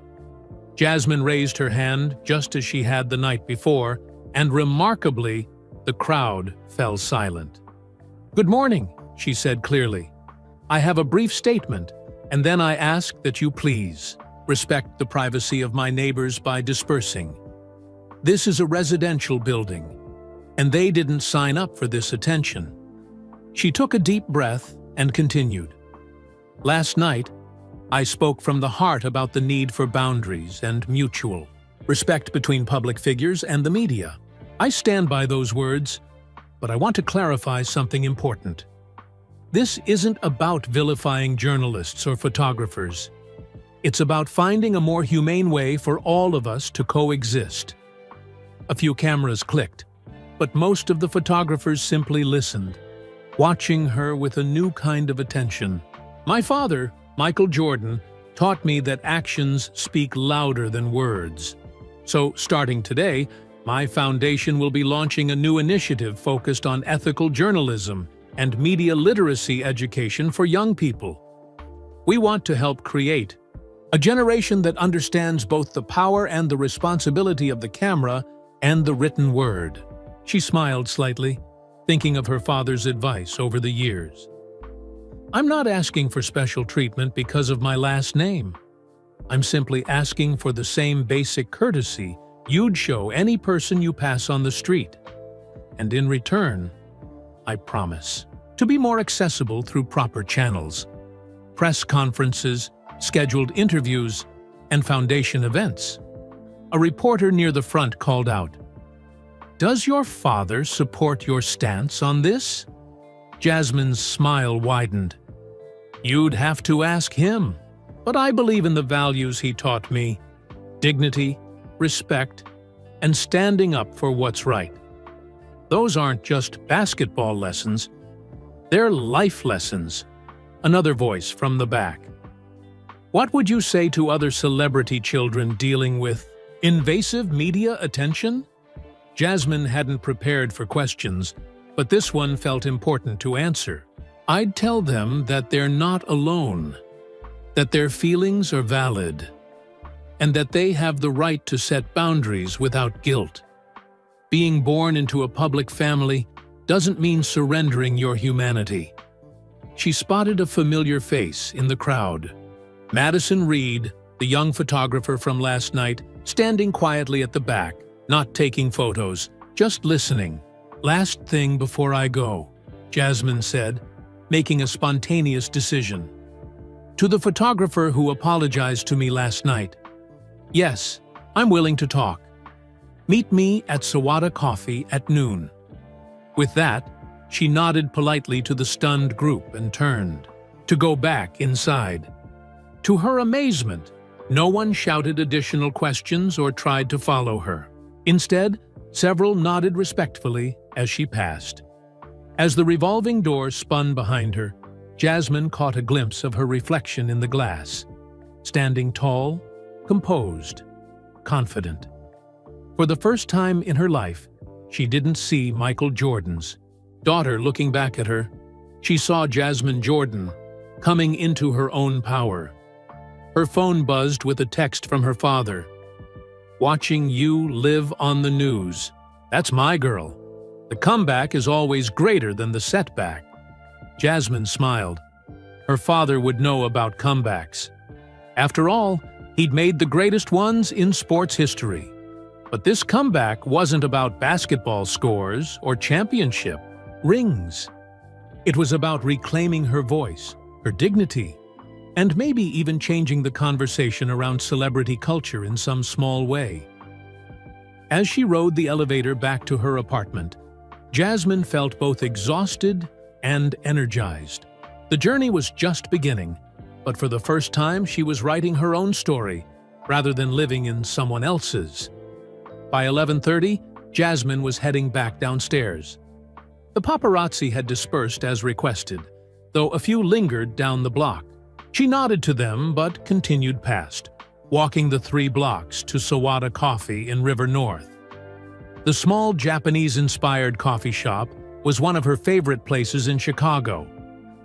Jasmine raised her hand just as she had the night before, and remarkably, the crowd fell silent. Good morning, she said clearly. I have a brief statement, and then I ask that you please respect the privacy of my neighbors by dispersing. This is a residential building, and they didn't sign up for this attention. She took a deep breath and continued. Last night, I spoke from the heart about the need for boundaries and mutual respect between public figures and the media. I stand by those words, but I want to clarify something important. This isn't about vilifying journalists or photographers. It's about finding a more humane way for all of us to coexist. A few cameras clicked, but most of the photographers simply listened, watching her with a new kind of attention. My father, Michael Jordan, taught me that actions speak louder than words. So, starting today, my foundation will be launching a new initiative focused on ethical journalism and media literacy education for young people. We want to help create a generation that understands both the power and the responsibility of the camera and the written word. She smiled slightly, thinking of her father's advice over the years. I'm not asking for special treatment because of my last name. I'm simply asking for the same basic courtesy you'd show any person you pass on the street. And in return, I promise to be more accessible through proper channels, press conferences, scheduled interviews, and foundation events. A reporter near the front called out, "Does your father support your stance on this?" Jasmine's smile widened. You'd have to ask him, but I believe in the values he taught me: dignity, respect, and standing up for what's right. Those aren't just basketball lessons, they're life lessons. Another voice from the back. What would you say to other celebrity children dealing with invasive media attention? Jasmine hadn't prepared for questions, but this one felt important to answer. I'd tell them that they're not alone, that their feelings are valid, and that they have the right to set boundaries without guilt. Being born into a public family doesn't mean surrendering your humanity. She spotted a familiar face in the crowd. Madison Reed, the young photographer from last night, standing quietly at the back, not taking photos, just listening. "Last thing before I go," Jasmine said, making a spontaneous decision. To the photographer who apologized to me last night, "Yes, I'm willing to talk. Meet me at Sawada Coffee at noon." With that, she nodded politely to the stunned group and turned to go back inside. To her amazement, no one shouted additional questions or tried to follow her. Instead, several nodded respectfully as she passed. As the revolving door spun behind her, Jasmine caught a glimpse of her reflection in the glass, standing tall, composed, confident. For the first time in her life, she didn't see Michael Jordan's daughter looking back at her. She saw Jasmine Jordan coming into her own power. Her phone buzzed with a text from her father. "Watching you live on the news. That's my girl. The comeback is always greater than the setback." Jasmine smiled. Her father would know about comebacks. After all, he'd made the greatest ones in sports history. But this comeback wasn't about basketball scores or championship rings. It was about reclaiming her voice, her dignity, and maybe even changing the conversation around celebrity culture in some small way. As she rode the elevator back to her apartment, Jasmine felt both exhausted and energized. The journey was just beginning, but for the first time she was writing her own story rather than living in someone else's. By 11:30, Jasmine was heading back downstairs. The paparazzi had dispersed as requested, though a few lingered down the block. She nodded to them but continued past, walking the 3 blocks to Sawada Coffee in River North. The small Japanese-inspired coffee shop was one of her favorite places in Chicago,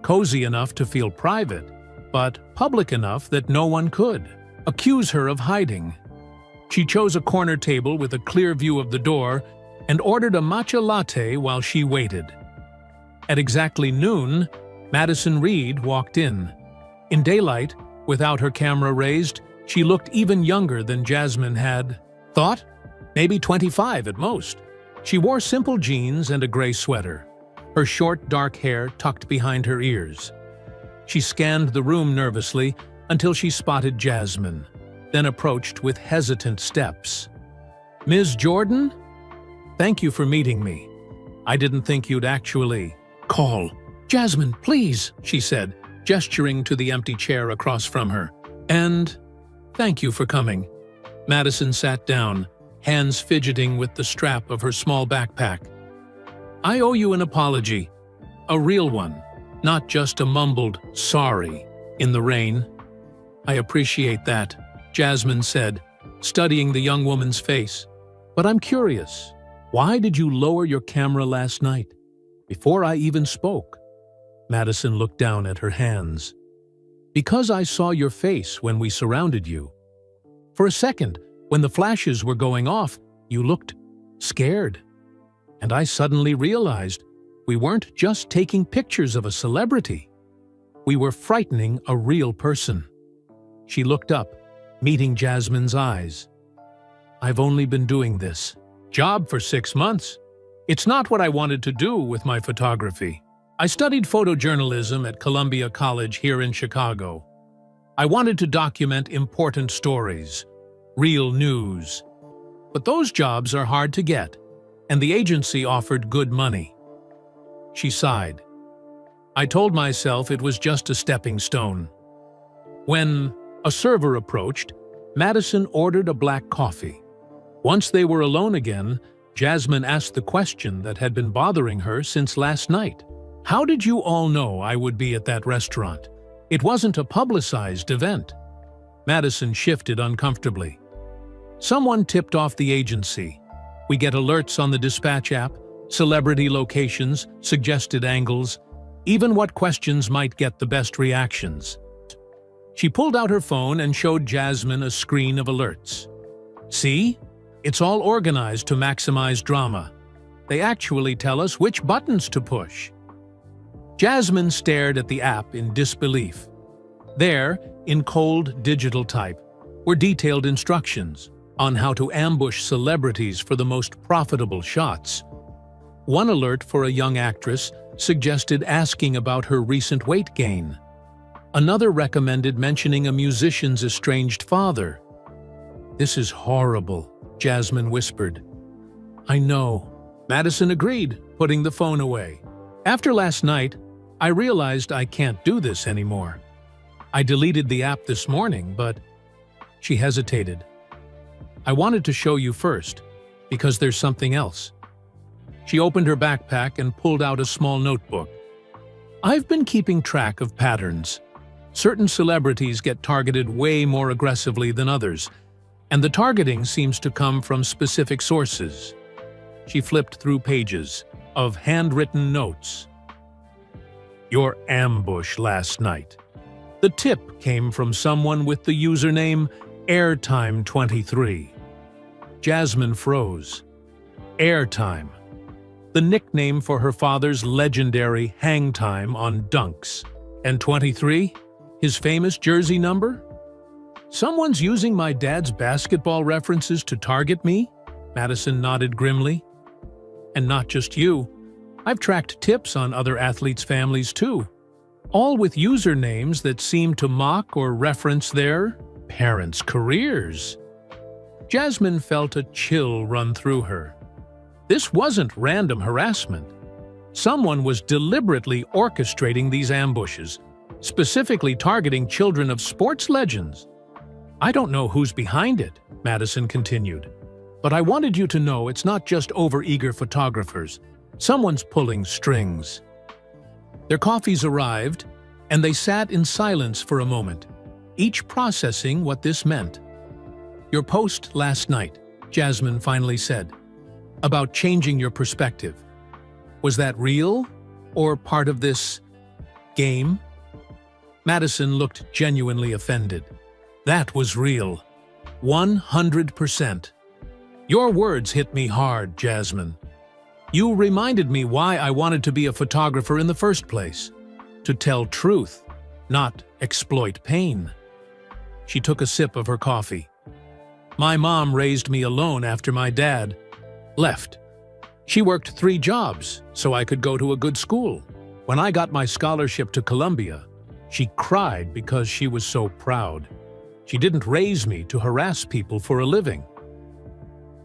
cozy enough to feel private, but public enough that no one could accuse her of hiding. She chose a corner table with a clear view of the door and ordered a matcha latte while she waited. At exactly noon, Madison Reed walked in. In daylight, without her camera raised, she looked even younger than Jasmine had thought, maybe 25 at most. She wore simple jeans and a gray sweater, her short dark hair tucked behind her ears. She scanned the room nervously until she spotted Jasmine, then approached with hesitant steps. "Ms. Jordan? Thank you for meeting me. I didn't think you'd actually call." "Jasmine, please," she said, gesturing to the empty chair across from her. "And thank you for coming." Madison sat down, hands fidgeting with the strap of her small backpack. "I owe you an apology. A real one, not just a mumbled sorry in the rain." "I appreciate that," Jasmine said, studying the young woman's face. "But I'm curious, why did you lower your camera last night, before I even spoke?" Madison looked down at her hands. "Because I saw your face when we surrounded you. For a second, when the flashes were going off, you looked scared. And I suddenly realized we weren't just taking pictures of a celebrity. We were frightening a real person." She looked up, meeting Jasmine's eyes. "I've only been doing this job for 6 months. It's not what I wanted to do with my photography. I studied photojournalism at Columbia College here in Chicago. I wanted to document important stories, real news. But those jobs are hard to get, and the agency offered good money." She sighed. "I told myself it was just a stepping stone." When a server approached, Madison ordered a black coffee. Once they were alone again, Jasmine asked the question that had been bothering her since last night. "How did you all know I would be at that restaurant? It wasn't a publicized event." Madison shifted uncomfortably. Someone tipped off the agency. We get alerts on the dispatch app, celebrity locations, suggested angles, even what questions might get the best reactions. She pulled out her phone and showed Jasmine a screen of alerts. See? It's all organized to maximize drama. They actually tell us which buttons to push. Jasmine stared at the app in disbelief. There, in cold digital type, were detailed instructions on how to ambush celebrities for the most profitable shots. One alert for a young actress suggested asking about her recent weight gain. Another recommended mentioning a musician's estranged father. "This is horrible," Jasmine whispered. "I know." Madison agreed, putting the phone away. "After last night, I realized I can't do this anymore. I deleted the app this morning, but..." She hesitated. "I wanted to show you first, because there's something else." She opened her backpack and pulled out a small notebook. "I've been keeping track of patterns. Certain celebrities get targeted way more aggressively than others, and the targeting seems to come from specific sources." She flipped through pages of handwritten notes. "Your ambush last night. The tip came from someone with the username Airtime23. Jasmine froze. Airtime. The nickname for her father's legendary hang time on dunks. And 23? His famous jersey number? Someone's using my dad's basketball references to target me? Madison nodded grimly. And not just you. I've tracked tips on other athletes' families too. All with usernames that seem to mock or reference their parents' careers. Jasmine felt a chill run through her. This wasn't random harassment. Someone was deliberately orchestrating these ambushes, specifically targeting children of sports legends. "I don't know who's behind it," Madison continued, "but I wanted you to know it's not just overeager photographers. Someone's pulling strings." Their coffees arrived, and they sat in silence for a moment, each processing what this meant. "Your post last night," Jasmine finally said, "about changing your perspective. Was that real, or part of this game?" Madison looked genuinely offended. "That was real. 100%. Your words hit me hard, Jasmine. You reminded me why I wanted to be a photographer in the first place. To tell truth, not exploit pain." She took a sip of her coffee. "My mom raised me alone after my dad left. She worked 3 jobs so I could go to a good school. When I got my scholarship to Columbia, she cried because she was so proud. She didn't raise me to harass people for a living."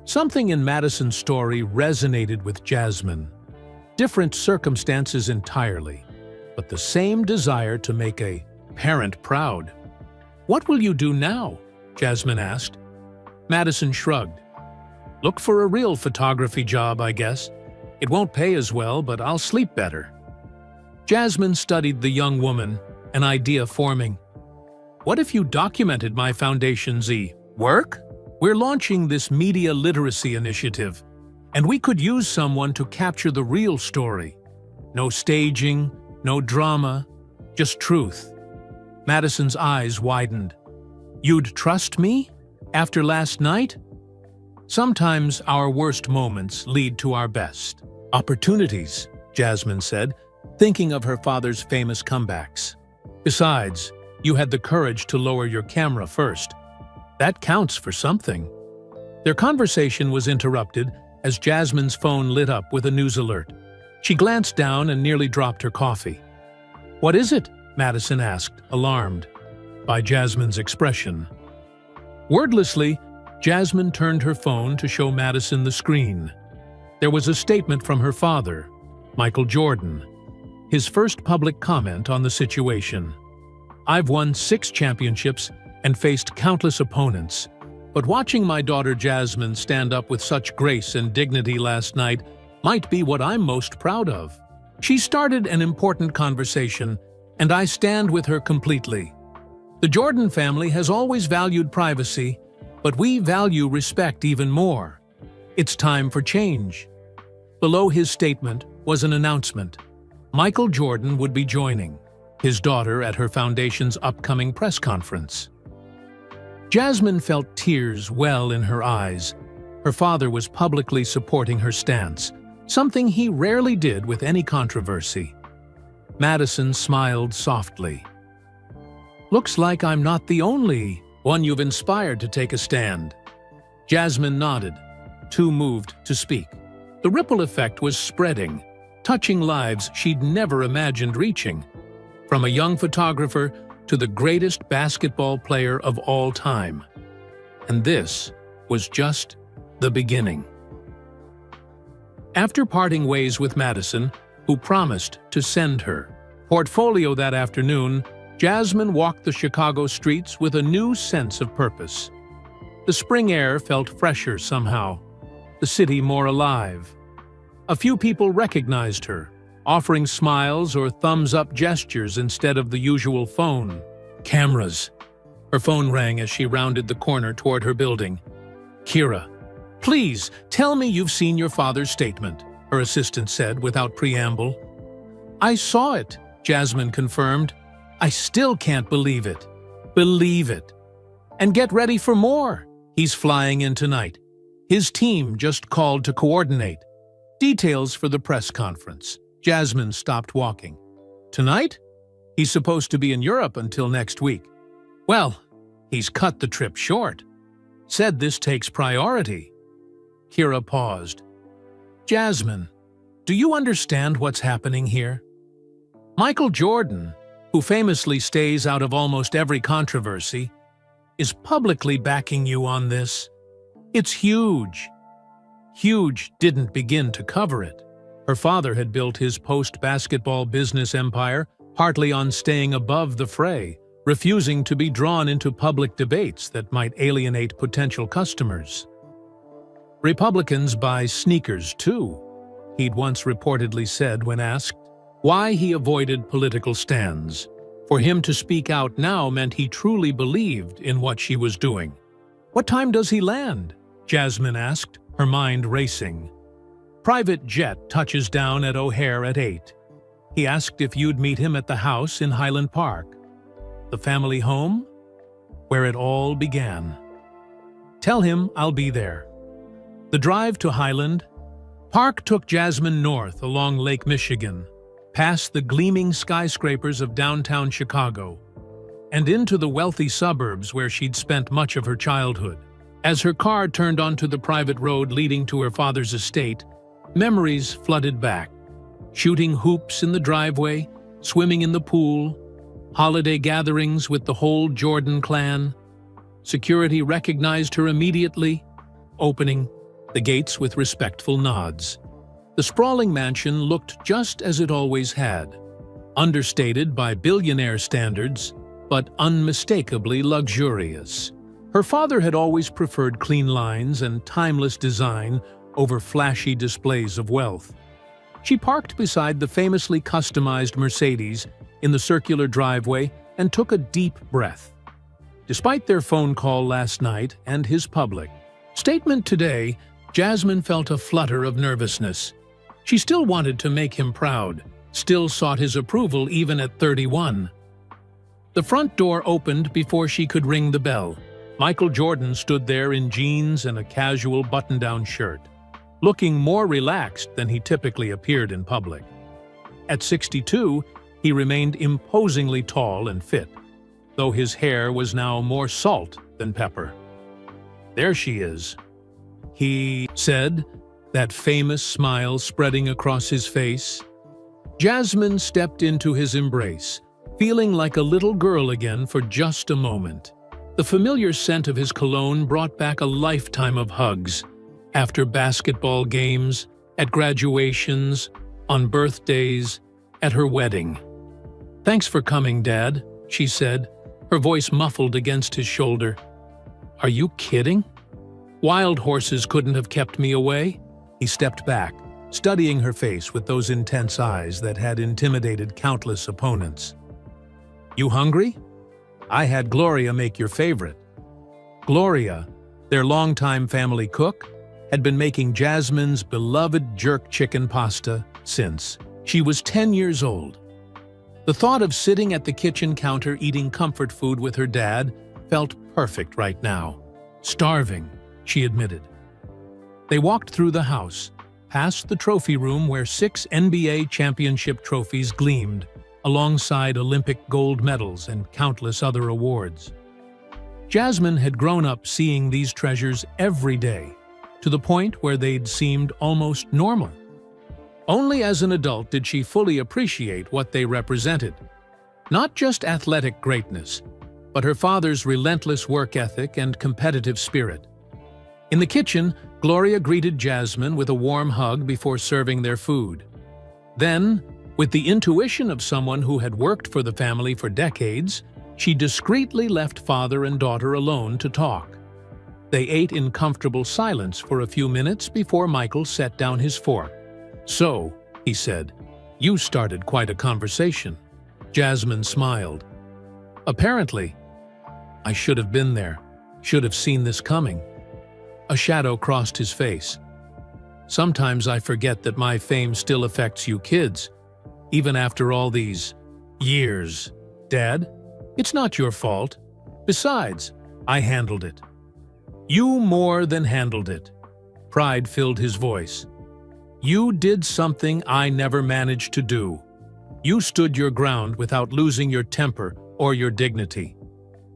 Something in Madison's story resonated with Jasmine. Different circumstances entirely, but the same desire to make a parent proud. "What will you do now?" Jasmine asked. Madison shrugged. "Look for a real photography job, I guess. It won't pay as well, but I'll sleep better." Jasmine studied the young woman, an idea forming. "What if you documented my foundation's work? We're launching this media literacy initiative, and we could use someone to capture the real story. No staging, no drama, just truth." Madison's eyes widened. "You'd trust me? After last night?" "Sometimes our worst moments lead to our best opportunities," Jasmine said, thinking of her father's famous comebacks. "Besides, you had the courage to lower your camera first. That counts for something." Their conversation was interrupted as Jasmine's phone lit up with a news alert. She glanced down and nearly dropped her coffee. "What is it?" Madison asked, alarmed by Jasmine's expression. Wordlessly, Jasmine turned her phone to show Madison the screen. There was a statement from her father, Michael Jordan, his first public comment on the situation. "I've won 6 championships and faced countless opponents, but watching my daughter Jasmine stand up with such grace and dignity last night might be what I'm most proud of. She started an important conversation, and I stand with her completely. The Jordan family has always valued privacy, but we value respect even more. It's time for change. Below his statement was an announcement. Michael Jordan would be joining his daughter at her foundation's upcoming press conference. Jasmine felt tears well in her eyes. Her father was publicly supporting her stance, something he rarely did with any controversy. Madison smiled softly. "Looks like I'm not the only one you've inspired to take a stand." Jasmine nodded, too moved to speak. The ripple effect was spreading, touching lives she'd never imagined reaching. From a young photographer to the greatest basketball player of all time. And this was just the beginning. After parting ways with Madison, who promised to send her portfolio that afternoon, Jasmine walked the Chicago streets with a new sense of purpose. The spring air felt fresher somehow, the city more alive. A few people recognized her, offering smiles or thumbs-up gestures instead of the usual phone. Cameras. Her phone rang as she rounded the corner toward her building. "Kira, please tell me you've seen your father's statement," her assistant said without preamble. "I saw it," Jasmine confirmed. "I still can't believe it." "Believe it. And get ready for more. He's flying in tonight. His team just called to coordinate. Details for the press conference." Jasmine stopped walking. "Tonight? He's supposed to be in Europe until next week." "Well, he's cut the trip short. Said this takes priority." Kira paused. "Jasmine, do you understand what's happening here? Michael Jordan, who famously stays out of almost every controversy, is publicly backing you on this. It's huge." Huge didn't begin to cover it. Her father had built his post-basketball business empire partly on staying above the fray, refusing to be drawn into public debates that might alienate potential customers. "Republicans buy sneakers too," he'd once reportedly said when asked why he avoided political stands. For him to speak out now meant he truly believed in what she was doing. "What time does he land?" Jasmine asked, her mind racing. "Private jet touches down at O'Hare at 8. He asked if you'd meet him at the house in Highland Park. The family home? Where it all began. Tell him I'll be there." The drive to Highland Park took Jasmine north along Lake Michigan, past the gleaming skyscrapers of downtown Chicago, and into the wealthy suburbs where she'd spent much of her childhood. As her car turned onto the private road leading to her father's estate, memories flooded back. Shooting hoops in the driveway, swimming in the pool, holiday gatherings with the whole Jordan clan. Security recognized her immediately, opening the gates with respectful nods. The sprawling mansion looked just as it always had, understated by billionaire standards, but unmistakably luxurious. Her father had always preferred clean lines and timeless design over flashy displays of wealth. She parked beside the famously customized Mercedes in the circular driveway and took a deep breath. Despite their phone call last night and his public statement today, Jasmine felt a flutter of nervousness. She still wanted to make him proud, still sought his approval even at 31. The front door opened before she could ring the bell. Michael Jordan stood there in jeans and a casual button-down shirt, looking more relaxed than he typically appeared in public. At 62, he remained imposingly tall and fit, though his hair was now more salt than pepper. "There she is," he said, that famous smile spreading across his face. Jasmine stepped into his embrace, feeling like a little girl again for just a moment. The familiar scent of his cologne brought back a lifetime of hugs, after basketball games, at graduations, on birthdays, at her wedding. "Thanks for coming, Dad," she said, her voice muffled against his shoulder. "Are you kidding? Wild horses couldn't have kept me away." He stepped back, studying her face with those intense eyes that had intimidated countless opponents. "You hungry?" I had Gloria make your favorite." Gloria, their longtime family cook, had been making Jasmine's beloved jerk chicken pasta since she was 10 years old. The thought of sitting at the kitchen counter eating comfort food with her dad felt perfect right now. "Starving," she admitted. They walked through the house, past the trophy room where 6 NBA championship trophies gleamed, alongside Olympic gold medals and countless other awards. Jasmine had grown up seeing these treasures every day, to the point where they'd seemed almost normal. Only as an adult did she fully appreciate what they represented. Not just athletic greatness, but her father's relentless work ethic and competitive spirit. In the kitchen, Gloria greeted Jasmine with a warm hug before serving their food. Then, with the intuition of someone who had worked for the family for decades, she discreetly left father and daughter alone to talk. They ate in comfortable silence for a few minutes before Michael set down his fork. "So," he said, "you started quite a conversation." Jasmine smiled. "Apparently. I should have been there, should have seen this coming." A shadow crossed his face. "Sometimes I forget that my fame still affects you kids, even after all these years. Dad, it's not your fault. Besides, I handled it." "You more than handled it." Pride filled his voice. "You did something I never managed to do. You stood your ground without losing your temper or your dignity.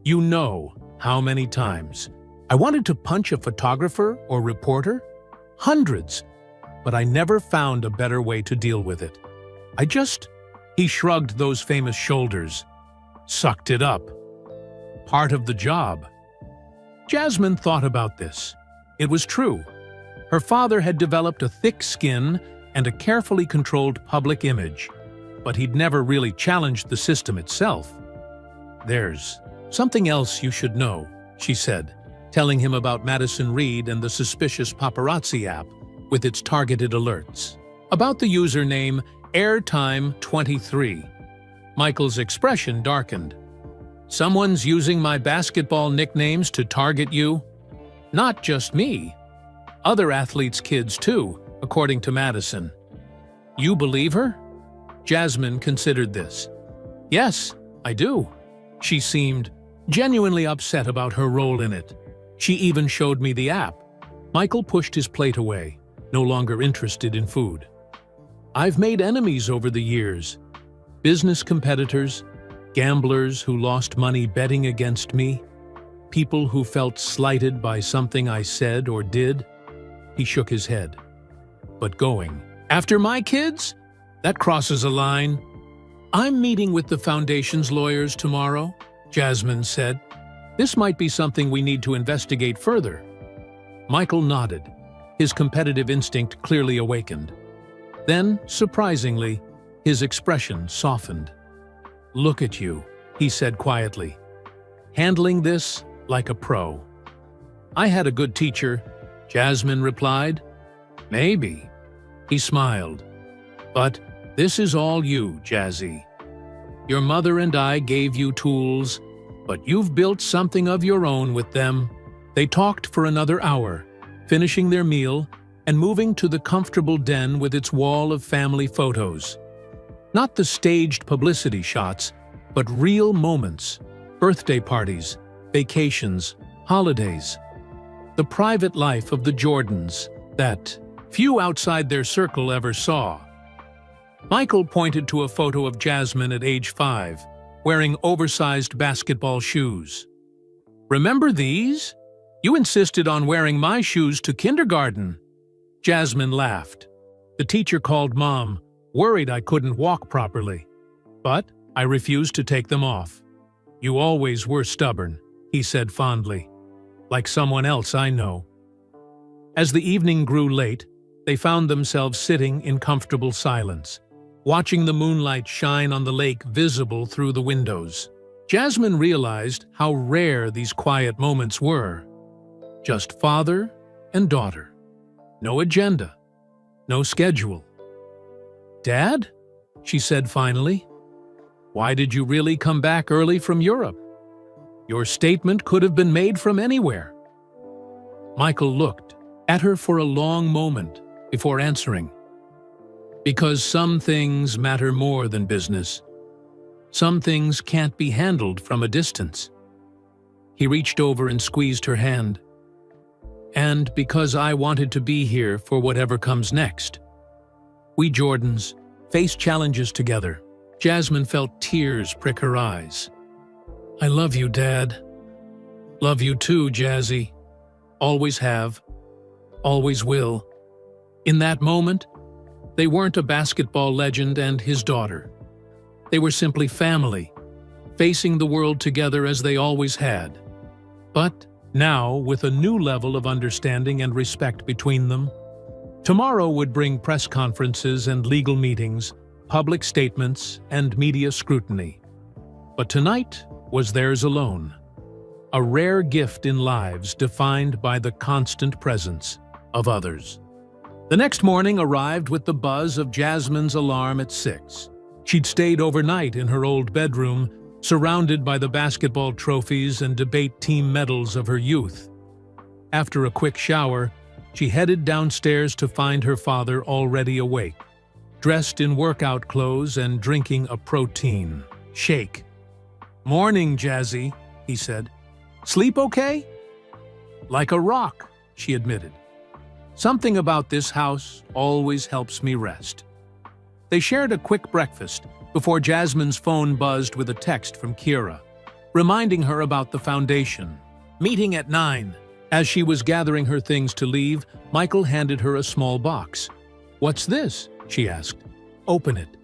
You know how many times I wanted to punch a photographer or reporter? Hundreds. But I never found a better way to deal with it. He shrugged those famous shoulders. "Sucked it up. Part of the job." Jasmine thought about this. It was true. Her father had developed a thick skin and a carefully controlled public image, but he'd never really challenged the system itself. "There's something else you should know," she said, telling him about Madison Reed and the suspicious Paparazzi app with its targeted alerts. About the username Airtime23. Michael's expression darkened. "Someone's using my basketball nicknames to target you?" "Not just me. Other athletes' kids too, according to Madison." "You believe her?" Jasmine considered this. "Yes, I do." She seemed genuinely upset about her role in it. She even showed me the app. Michael pushed his plate away, no longer interested in food. "I've made enemies over the years. Business competitors, gamblers who lost money betting against me, people who felt slighted by something I said or did." He shook his head. "But going after my kids? That crosses a line." "I'm meeting with the foundation's lawyers tomorrow," Jasmine said. "This might be something we need to investigate further." Michael nodded, his competitive instinct clearly awakened. Then, surprisingly, his expression softened. "Look at you," he said quietly, "handling this like a pro." "I had a good teacher," Jasmine replied. "Maybe." He smiled. "But this is all you, Jazzy. Your mother and I gave you tools, but you've built something of your own with them." They talked for another hour, finishing their meal and moving to the comfortable den with its wall of family photos. Not the staged publicity shots, but real moments, birthday parties, vacations, holidays. The private life of the Jordans that few outside their circle ever saw. Michael pointed to a photo of Jasmine at age 5, wearing oversized basketball shoes. "Remember these? You insisted on wearing my shoes to kindergarten." Jasmine laughed. "The teacher called Mom, worried I couldn't walk properly. But I refused to take them off." "You always were stubborn," he said fondly. "Like someone else I know." As the evening grew late, they found themselves sitting in comfortable silence, watching the moonlight shine on the lake visible through the windows. Jasmine realized how rare these quiet moments were. Just father and daughter. No agenda. No schedule. "Dad?" she said finally. "Why did you really come back early from Europe?" Your statement could have been made from anywhere." Michael looked at her for a long moment before answering. "Because some things matter more than business. Some things can't be handled from a distance." He reached over and squeezed her hand. "And because I wanted to be here for whatever comes next. We Jordans face challenges together." Jasmine felt tears prick her eyes. "I love you, Dad." "Love you too, Jazzy. Always have. Always will." In that moment, they weren't a basketball legend and his daughter. They were simply family, facing the world together as they always had. But now, with a new level of understanding and respect between them. Tomorrow would bring press conferences and legal meetings, public statements, and media scrutiny. But tonight was theirs alone. A rare gift in lives defined by the constant presence of others. The next morning arrived with the buzz of Jasmine's alarm at 6. She'd stayed overnight in her old bedroom, surrounded by the basketball trophies and debate team medals of her youth. After a quick shower, she headed downstairs to find her father already awake, dressed in workout clothes and drinking a protein shake. "Morning, Jazzy," he said. "Sleep okay?" "Like a rock," she admitted. "Something about this house always helps me rest." They shared a quick breakfast before Jasmine's phone buzzed with a text from Kira, reminding her about the foundation. Meeting at 9. As she was gathering her things to leave, Michael handed her a small box. "What's this?" she asked. "Open it."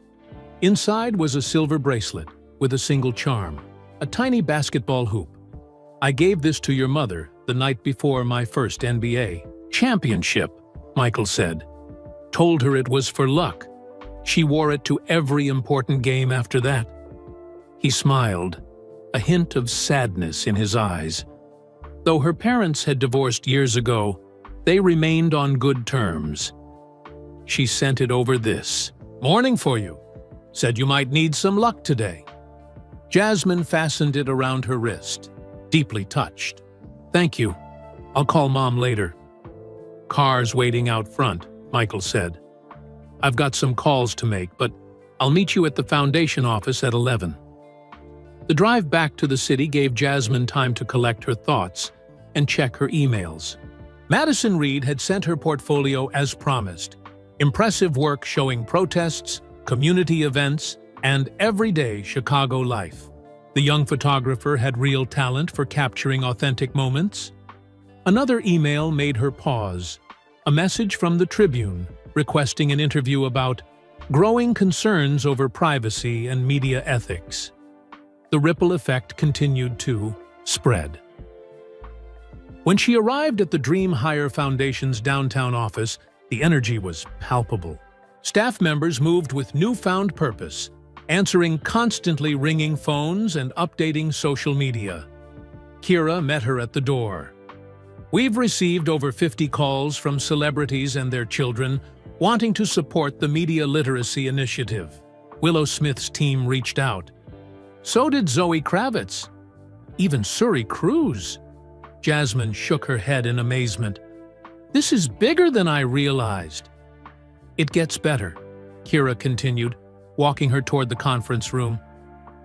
Inside was a silver bracelet with a single charm, a tiny basketball hoop. "I gave this to your mother the night before my first NBA championship," Michael said. "Told her it was for luck. She wore it to every important game after that." He smiled, a hint of sadness in his eyes. Though her parents had divorced years ago, they remained on good terms. She sent it over this. "Morning for you. Said you might need some luck today." Jasmine fastened it around her wrist, deeply touched. "Thank you. I'll call Mom later." "Car's waiting out front," Michael said. "I've got some calls to make, but I'll meet you at the foundation office at 11. The drive back to the city gave Jasmine time to collect her thoughts and check her emails. Madison Reed had sent her portfolio as promised. Impressive work showing protests, community events, and everyday Chicago life. The young photographer had real talent for capturing authentic moments. Another email made her pause. A message from the Tribune requesting an interview about growing concerns over privacy and media ethics. The ripple effect continued to spread. When she arrived at the Dream Hire Foundation's downtown office, the energy was palpable. Staff members moved with newfound purpose, answering constantly ringing phones and updating social media. Kira met her at the door. "We've received over 50 calls from celebrities and their children wanting to support the Media Literacy Initiative." Willow Smith's team reached out. So did Zoe Kravitz. Even Suri Cruise. Jasmine shook her head in amazement. "This is bigger than I realized." "It gets better," Kira continued, walking her toward the conference room.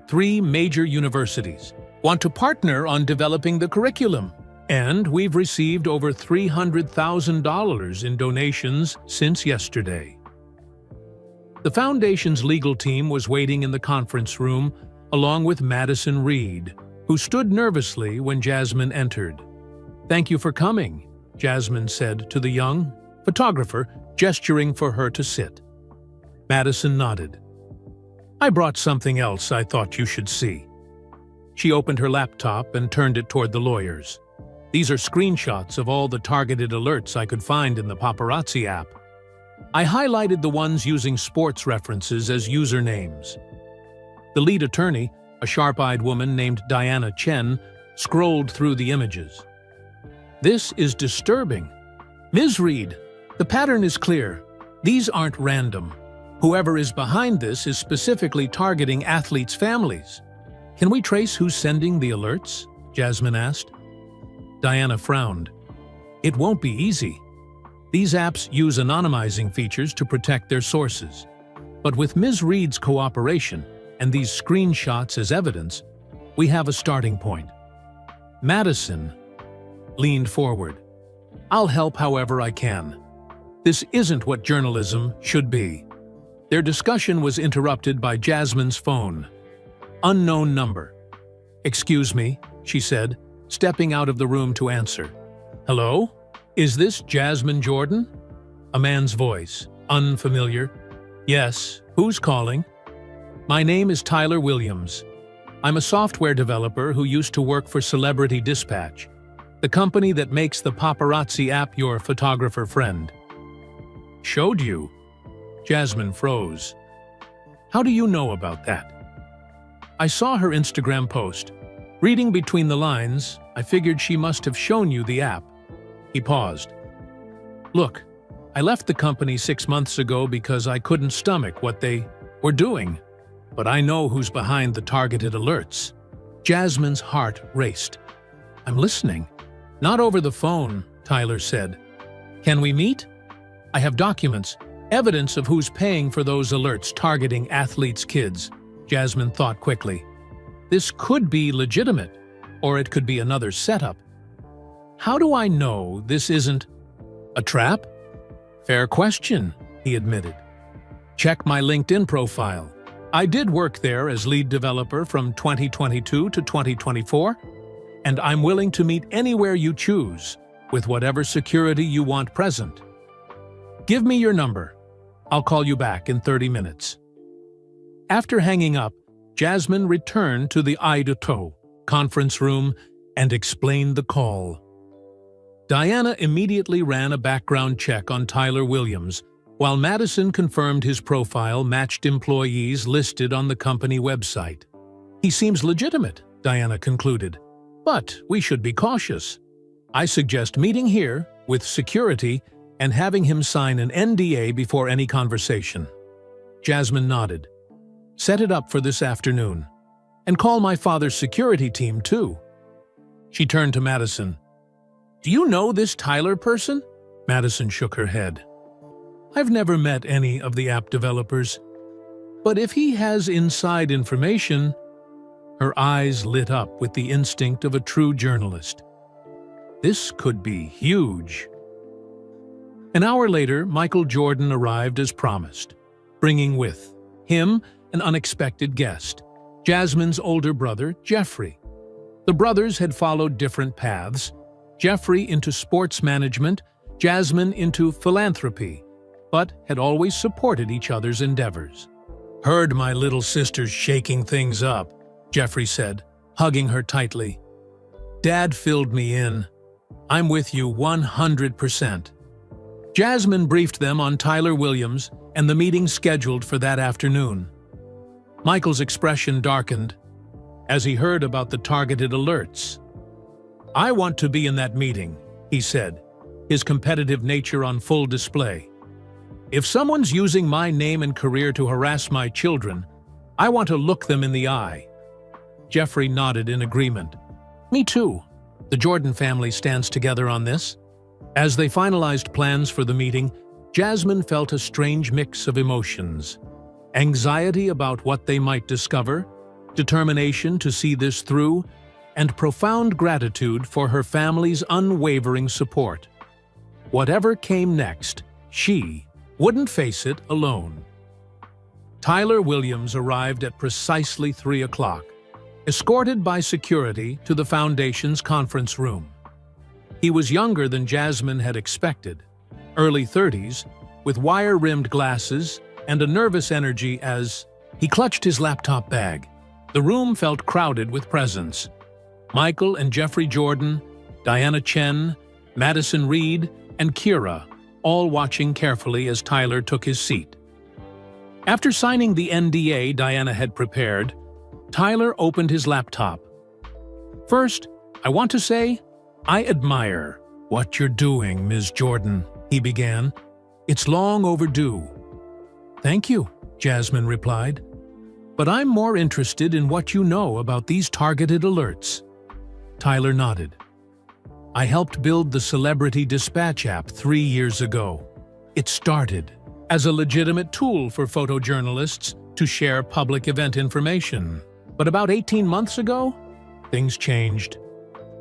3 major universities want to partner on developing the curriculum, and we've received over $300,000 in donations since yesterday. The foundation's legal team was waiting in the conference room, along with Madison Reed, who stood nervously when Jasmine entered. "Thank you for coming," Jasmine said to the young photographer, gesturing for her to sit. Madison nodded. "I brought something else I thought you should see." She opened her laptop and turned it toward the lawyers. "These are screenshots of all the targeted alerts I could find in the Paparazzi app. I highlighted the ones using sports references as usernames." The lead attorney, a sharp-eyed woman named Diana Chen, scrolled through the images. "This is disturbing. Ms. Reed, the pattern is clear. These aren't random. Whoever is behind this is specifically targeting athletes' families. Can we trace who's sending the alerts?" Jasmine asked. Diana frowned. It won't be easy. These apps use anonymizing features to protect their sources. But with Ms. Reed's cooperation and these screenshots as evidence, we have a starting point. Madison leaned forward. I'll help however I can. This isn't what journalism should be. Their discussion was interrupted by Jasmine's phone. Unknown number. Excuse me, she said, stepping out of the room to answer. Hello? Is this Jasmine Jordan? A man's voice, unfamiliar. Yes, who's calling? My name is Tyler Williams. I'm a software developer who used to work for Celebrity Dispatch, the company that makes the Paparazzi app your photographer friend. Showed you? Jasmine froze. How do you know about that? I saw her Instagram post. Reading between the lines, I figured she must have shown you the app. He paused. Look, I left the company 6 months ago because I couldn't stomach what they were doing. But I know who's behind the targeted alerts. Jasmine's heart raced. I'm listening. Not over the phone, Tyler said. Can we meet? I have documents, evidence of who's paying for those alerts targeting athletes' kids. Jasmine thought quickly. This could be legitimate, or it could be another setup. How do I know this isn't a trap? Fair question, he admitted. Check my LinkedIn profile. I did work there as lead developer from 2022 to 2024, and I'm willing to meet anywhere you choose, with whatever security you want present. Give me your number. I'll call you back in 30 minutes. After hanging up, Jasmine returned to the Eye-to-Toe conference room and explained the call. Diana immediately ran a background check on Tyler Williams, while Madison confirmed his profile matched employees listed on the company website. He seems legitimate, Diana concluded, but we should be cautious. I suggest meeting here with security and having him sign an NDA before any conversation. Jasmine nodded. Set it up for this afternoon. And call my father's security team, too. She turned to Madison. Do you know this Tyler person? Madison shook her head. I've never met any of the app developers. But if he has inside information... Her eyes lit up with the instinct of a true journalist. This could be huge. An hour later, Michael Jordan arrived as promised, bringing with him an unexpected guest, Jasmine's older brother, Jeffrey. The brothers had followed different paths, Jeffrey into sports management, Jasmine into philanthropy, but had always supported each other's endeavors. Heard my little sister's shaking things up, Jeffrey said, hugging her tightly. Dad filled me in. I'm with you 100%. Jasmine briefed them on Tyler Williams and the meeting scheduled for that afternoon. Michael's expression darkened as he heard about the targeted alerts. I want to be in that meeting, he said, his competitive nature on full display. If someone's using my name and career to harass my children, I want to look them in the eye. Jeffrey nodded in agreement. Me too. The Jordan family stands together on this. As they finalized plans for the meeting, Jasmine felt a strange mix of emotions. Anxiety about what they might discover, determination to see this through, and profound gratitude for her family's unwavering support. Whatever came next, she wouldn't face it alone. Tyler Williams arrived at precisely 3 o'clock, escorted by security to the Foundation's conference room. He was younger than Jasmine had expected, early 30s, with wire-rimmed glasses and a nervous energy as he clutched his laptop bag. The room felt crowded with presence. Michael and Jeffrey Jordan, Diana Chen, Madison Reed, and Kira, all watching carefully as Tyler took his seat. After signing the NDA Diana had prepared, Tyler opened his laptop. First, I want to say, I admire what you're doing, Ms. Jordan, he began. It's long overdue. Thank you, Jasmine replied. But I'm more interested in what you know about these targeted alerts. Tyler nodded. I helped build the Celebrity Dispatch app 3 years ago. It started as a legitimate tool for photojournalists to share public event information. But about 18 months ago, things changed.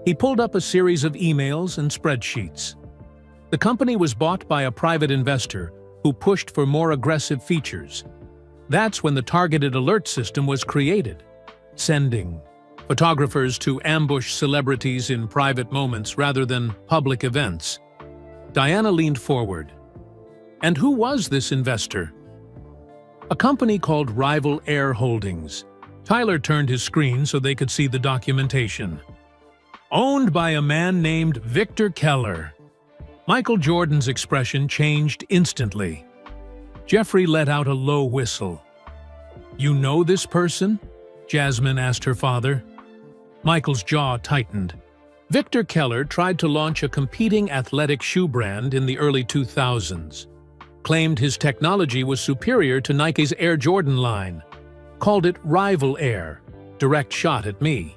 He pulled up a series of emails and spreadsheets. The company was bought by a private investor who pushed for more aggressive features. That's when the targeted alert system was created, sending photographers to ambush celebrities in private moments rather than public events. Diana leaned forward. And who was this investor? A company called Rival Air Holdings. Tyler turned his screen so they could see the documentation. Owned by a man named Victor Keller. Michael Jordan's expression changed instantly. Jeffrey let out a low whistle. You know this person? Jasmine asked her father. Michael's jaw tightened. Victor Keller tried to launch a competing athletic shoe brand in the early 2000s. Claimed his technology was superior to Nike's Air Jordan line. Called it Rival Air, direct shot at me.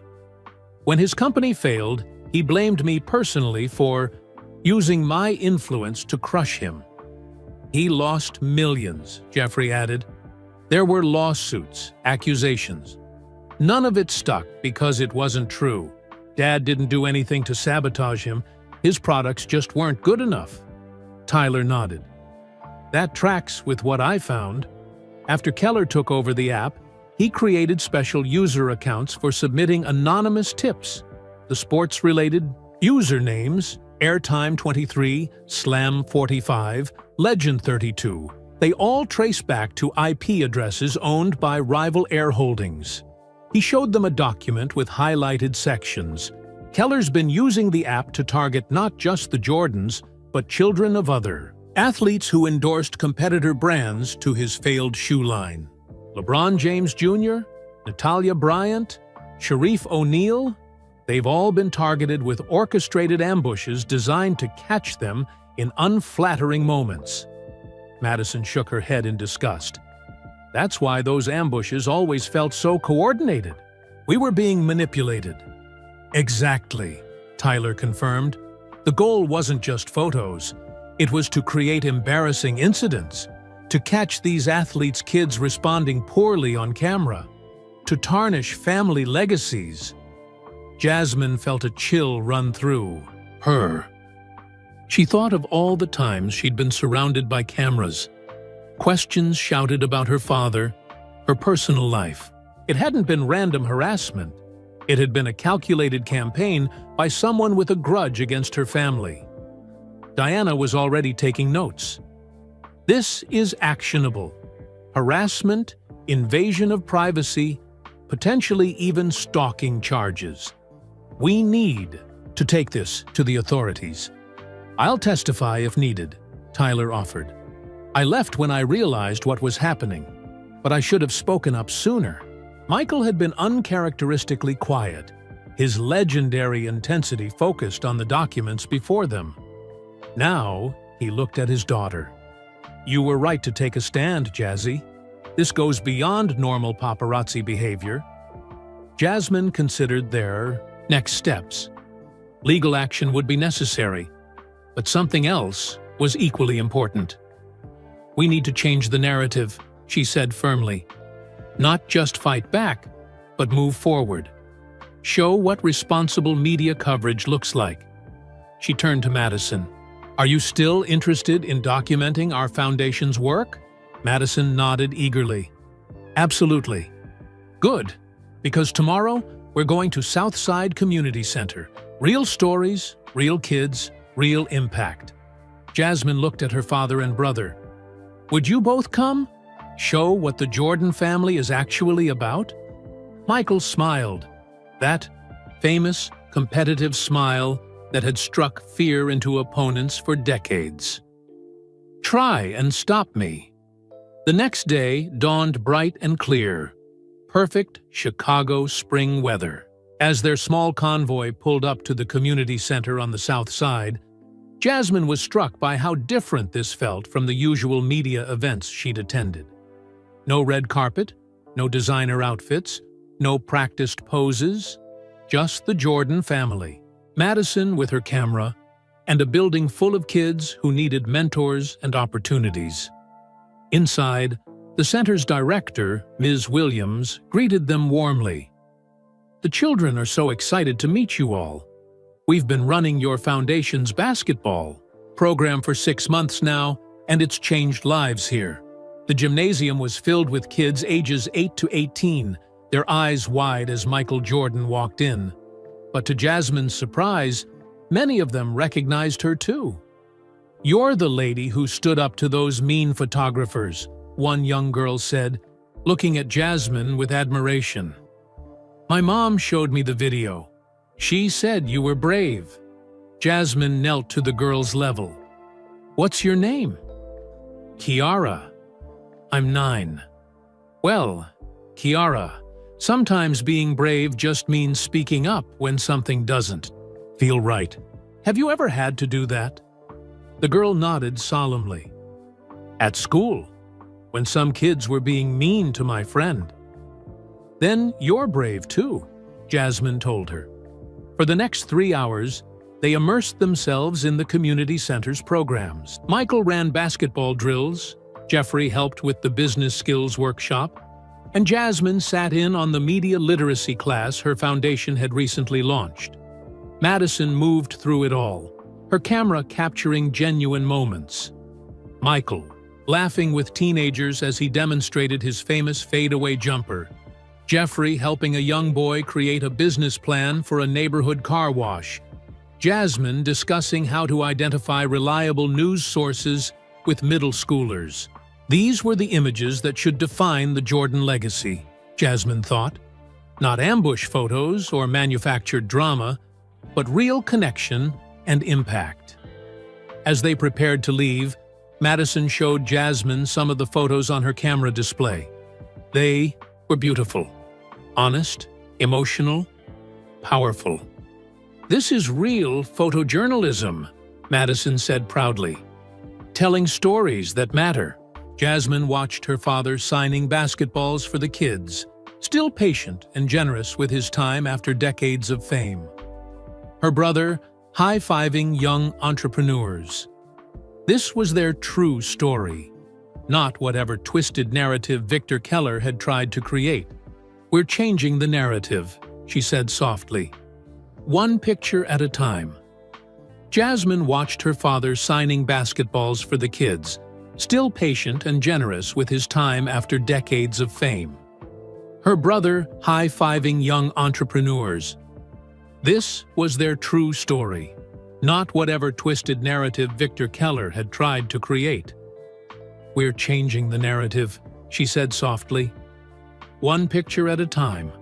When his company failed, he blamed me personally for using my influence to crush him. He lost millions, Jeffrey added. There were lawsuits, accusations. None of it stuck because it wasn't true. Dad didn't do anything to sabotage him. His products just weren't good enough. Tyler nodded. That tracks with what I found. After Keller took over the app, he created special user accounts for submitting anonymous tips. The sports-related usernames, Airtime23, Slam45, Legend32, they all trace back to IP addresses owned by Rival Air Holdings. He showed them a document with highlighted sections. Keller's been using the app to target not just the Jordans, but children of other athletes who endorsed competitor brands to his failed shoe line. LeBron James Jr., Natalia Bryant, Sharif O'Neal, they've all been targeted with orchestrated ambushes designed to catch them in unflattering moments. Madison shook her head in disgust. That's why those ambushes always felt so coordinated. We were being manipulated. Exactly, Tyler confirmed. The goal wasn't just photos. It was to create embarrassing incidents, to catch these athletes' kids responding poorly on camera, to tarnish family legacies. Jasmine felt a chill run through her. She thought of all the times she'd been surrounded by cameras. Questions shouted about her father, her personal life. It hadn't been random harassment. It had been a calculated campaign by someone with a grudge against her family. Diana was already taking notes. This is actionable. Harassment, invasion of privacy, potentially even stalking charges. We need to take this to the authorities. I'll testify if needed, Tyler offered. I left when I realized what was happening, but I should have spoken up sooner. Michael had been uncharacteristically quiet, his legendary intensity focused on the documents before them. Now, he looked at his daughter. You were right to take a stand, Jazzy. This goes beyond normal paparazzi behavior. Jasmine considered their next steps. Legal action would be necessary, but something else was equally important. We need to change the narrative, she said firmly. Not just fight back, but move forward. Show what responsible media coverage looks like. She turned to Madison. Are you still interested in documenting our foundation's work? Madison nodded eagerly. Absolutely. Good, because tomorrow we're going to Southside Community Center. Real stories, real kids, real impact. Jasmine looked at her father and brother. Would you both come? Show what the Jordan family is actually about? Michael smiled. That famous, competitive smile that had struck fear into opponents for decades. Try and stop me. The next day dawned bright and clear. Perfect Chicago spring weather. As their small convoy pulled up to the community center on the south side, Jasmine was struck by how different this felt from the usual media events she'd attended. No red carpet, no designer outfits, no practiced poses. just the Jordan family. Madison with her camera, and a building full of kids who needed mentors and opportunities. Inside, the center's director, Ms. Williams, greeted them warmly. "The children are so excited to meet you all. We've been running your foundation's basketball program for 6 months now, and it's changed lives here." The gymnasium was filled with kids ages 8 to 18, their eyes wide as Michael Jordan walked in. But to Jasmine's surprise, many of them recognized her too. "You're the lady who stood up to those mean photographers," one young girl said, looking at Jasmine with admiration. "My mom showed me the video. She said you were brave." Jasmine knelt to the girl's level. "What's your name?" "Kiara. I'm 9. "Well, Kiara, sometimes being brave just means speaking up when something doesn't feel right. Have you ever had to do that?" The girl nodded solemnly. "At school, when some kids were being mean to my friend." "Then you're brave too," Jasmine told her. For the next 3 hours, they immersed themselves in the community center's programs. Michael ran basketball drills, Jeffrey helped with the business skills workshop, and Jasmine sat in on the media literacy class her foundation had recently launched. Madison moved through it all, her camera capturing genuine moments. Michael, laughing with teenagers as he demonstrated his famous fadeaway jumper. Jeffrey helping a young boy create a business plan for a neighborhood car wash. Jasmine discussing how to identify reliable news sources with middle schoolers. These were the images that should define the Jordan legacy, Jasmine thought. Not ambush photos or manufactured drama, but real connection and impact. As they prepared to leave, Madison showed Jasmine some of the photos on her camera display. They were beautiful, honest, emotional, powerful. "This is real photojournalism," Madison said proudly. "Telling stories that matter." Jasmine watched her father signing basketballs for the kids, still patient and generous with his time after decades of fame. Her brother high-fiving young entrepreneurs. This was their true story, not whatever twisted narrative Victor Keller had tried to create. "We're changing the narrative," she said softly. "One picture at a time." Jasmine watched her father signing basketballs for the kids, still patient and generous with his time after decades of fame. Her brother high-fiving young entrepreneurs. This was their true story, not whatever twisted narrative Victor Keller had tried to create. "We're changing the narrative," she said softly. "One picture at a time."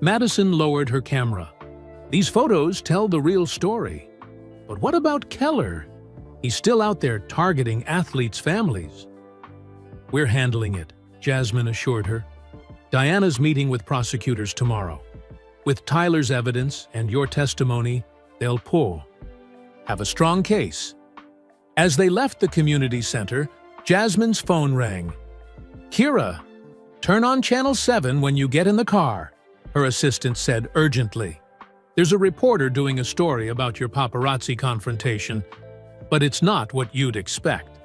Madison lowered her camera. "These photos tell the real story. But what about Keller? He's still out there targeting athletes' families." "We're handling it," Jasmine assured her. "Diana's meeting with prosecutors tomorrow. With Tyler's evidence and your testimony, they'll have a strong case." As they left the community center, Jasmine's phone rang. "Kira, turn on Channel 7 when you get in the car," her assistant said urgently. "There's a reporter doing a story about your paparazzi confrontation, but it's not what you'd expect."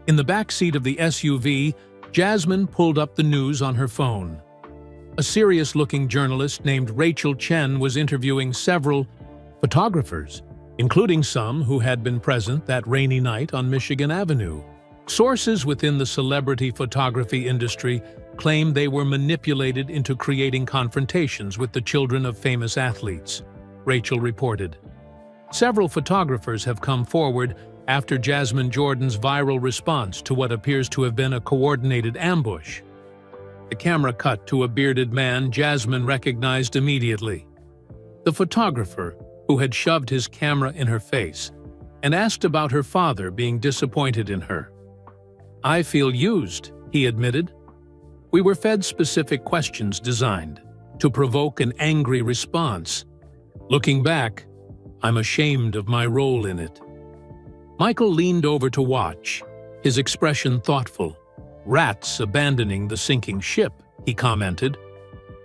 In the back seat of the SUV, Jasmine pulled up the news on her phone. A serious-looking journalist named Rachel Chen was interviewing several photographers, including some who had been present that rainy night on Michigan Avenue. Sources within the celebrity photography industry claim they were manipulated into creating confrontations with the children of famous athletes, Rachel reported. Several photographers have come forward after Jasmine Jordan's viral response to what appears to have been a coordinated ambush. The camera cut to a bearded man Jasmine recognized immediately. The photographer, who had shoved his camera in her face and asked about her father being disappointed in her. "I feel used," he admitted. "We were fed specific questions designed to provoke an angry response. Looking back, I'm ashamed of my role in it." Michael leaned over to watch, his expression thoughtful. "Rats abandoning the sinking ship," he commented.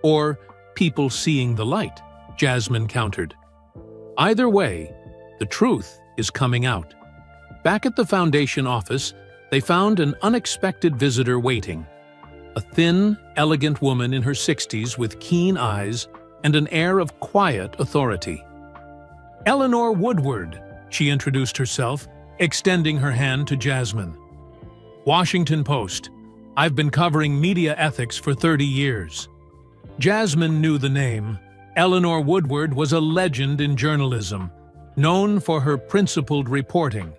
"Or people seeing the light." Jasmine countered. Either way, the truth is coming out. Back at the foundation office, they found an unexpected visitor waiting. A thin, elegant woman in her 60s with keen eyes and an air of quiet authority. Eleanor Woodward, she introduced herself, extending her hand to Jasmine. Washington Post. I've been covering media ethics for 30 years. Jasmine knew the name. Eleanor Woodward was a legend in journalism, known for her principled reporting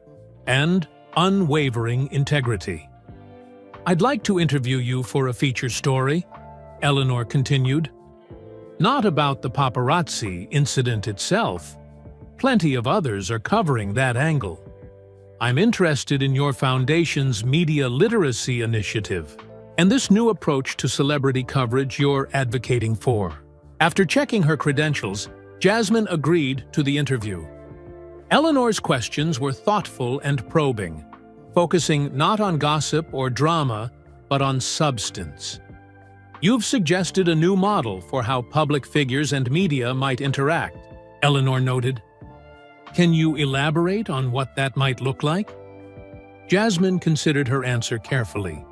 and unwavering integrity. I'd like to interview you for a feature story, Eleanor continued. Not about the paparazzi incident itself. Plenty of others are covering that angle. I'm interested in your foundation's media literacy initiative and this new approach to celebrity coverage you're advocating for. After checking her credentials, Jasmine agreed to the interview. Eleanor's questions were thoughtful and probing, focusing not on gossip or drama, but on substance. You've suggested a new model for how public figures and media might interact, Eleanor noted. Can you elaborate on what that might look like? Jasmine considered her answer carefully.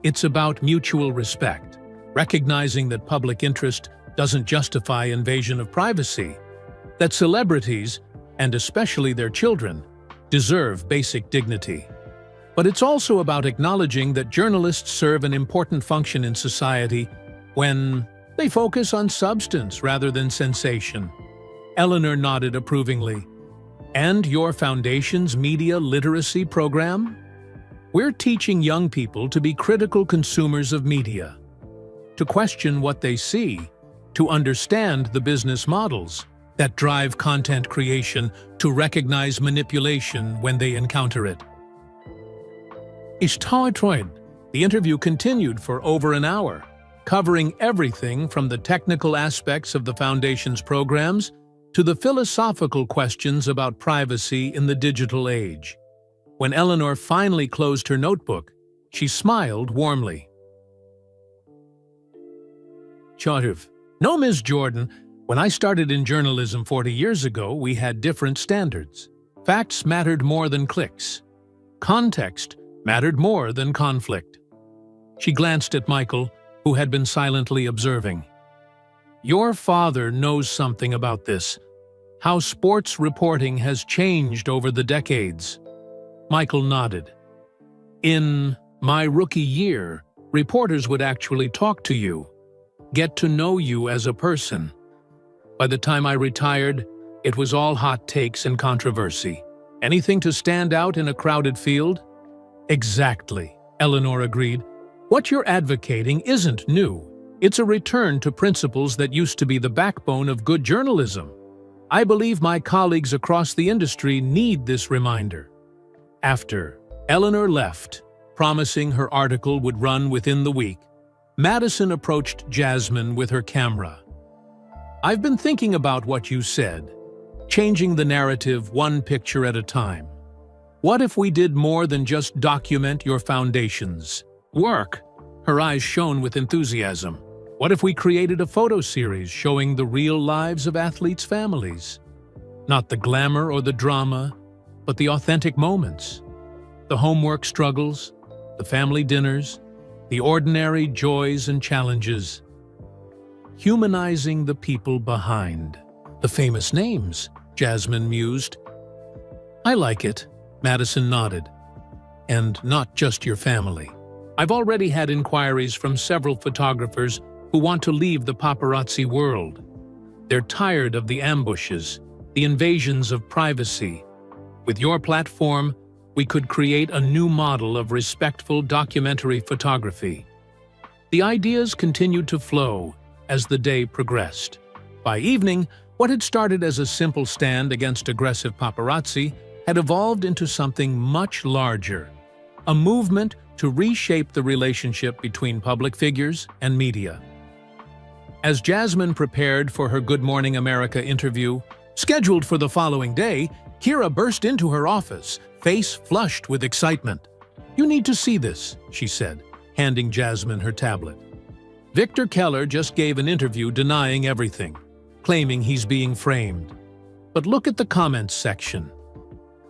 It's about mutual respect, recognizing that public interest doesn't justify invasion of privacy, that celebrities, and especially their children, deserve basic dignity. But it's also about acknowledging that journalists serve an important function in society when they focus on substance rather than sensation. Eleanor nodded approvingly. And your foundation's media literacy program? We're teaching young people to be critical consumers of media, to question what they see, to understand the business models that drive content creation, to recognize manipulation when they encounter it. The interview continued for over an hour, covering everything from the technical aspects of the Foundation's programs to the philosophical questions about privacy in the digital age. When Eleanor finally closed her notebook, she smiled warmly. No, Ms. Jordan, when I started in journalism 40 years ago, we had different standards. Facts mattered more than clicks. Context mattered more than conflict. She glanced at Michael, who had been silently observing. Your father knows something about this, how sports reporting has changed over the decades. Michael nodded. In my rookie year, reporters would actually talk to you, get to know you as a person. By the time I retired, it was all hot takes and controversy. Anything to stand out in a crowded field? Exactly, Eleanor agreed. What you're advocating isn't new. It's a return to principles that used to be the backbone of good journalism. I believe my colleagues across the industry need this reminder. After Eleanor left, promising her article would run within the week, Madison approached Jasmine with her camera. I've been thinking about what you said, changing the narrative one picture at a time. What if we did more than just document your foundation's work? Her eyes shone with enthusiasm. What if we created a photo series showing the real lives of athletes' families? Not the glamour or the drama, but the authentic moments. The homework struggles, the family dinners, the ordinary joys and challenges. Humanizing the people behind the famous names, Jasmine mused. I like it, Madison nodded. And not just your family. I've already had inquiries from several photographers who want to leave the paparazzi world. They're tired of the ambushes, the invasions of privacy. With your platform, we could create a new model of respectful documentary photography. The ideas continued to flow as the day progressed. By evening, what had started as a simple stand against aggressive paparazzi had evolved into something much larger, a movement to reshape the relationship between public figures and media. As Jasmine prepared for her Good Morning America interview, scheduled for the following day, Kira burst into her office, face flushed with excitement. You need to see this, she said, handing Jasmine her tablet. Victor Keller just gave an interview denying everything. claiming he's being framed. But look at the comments section.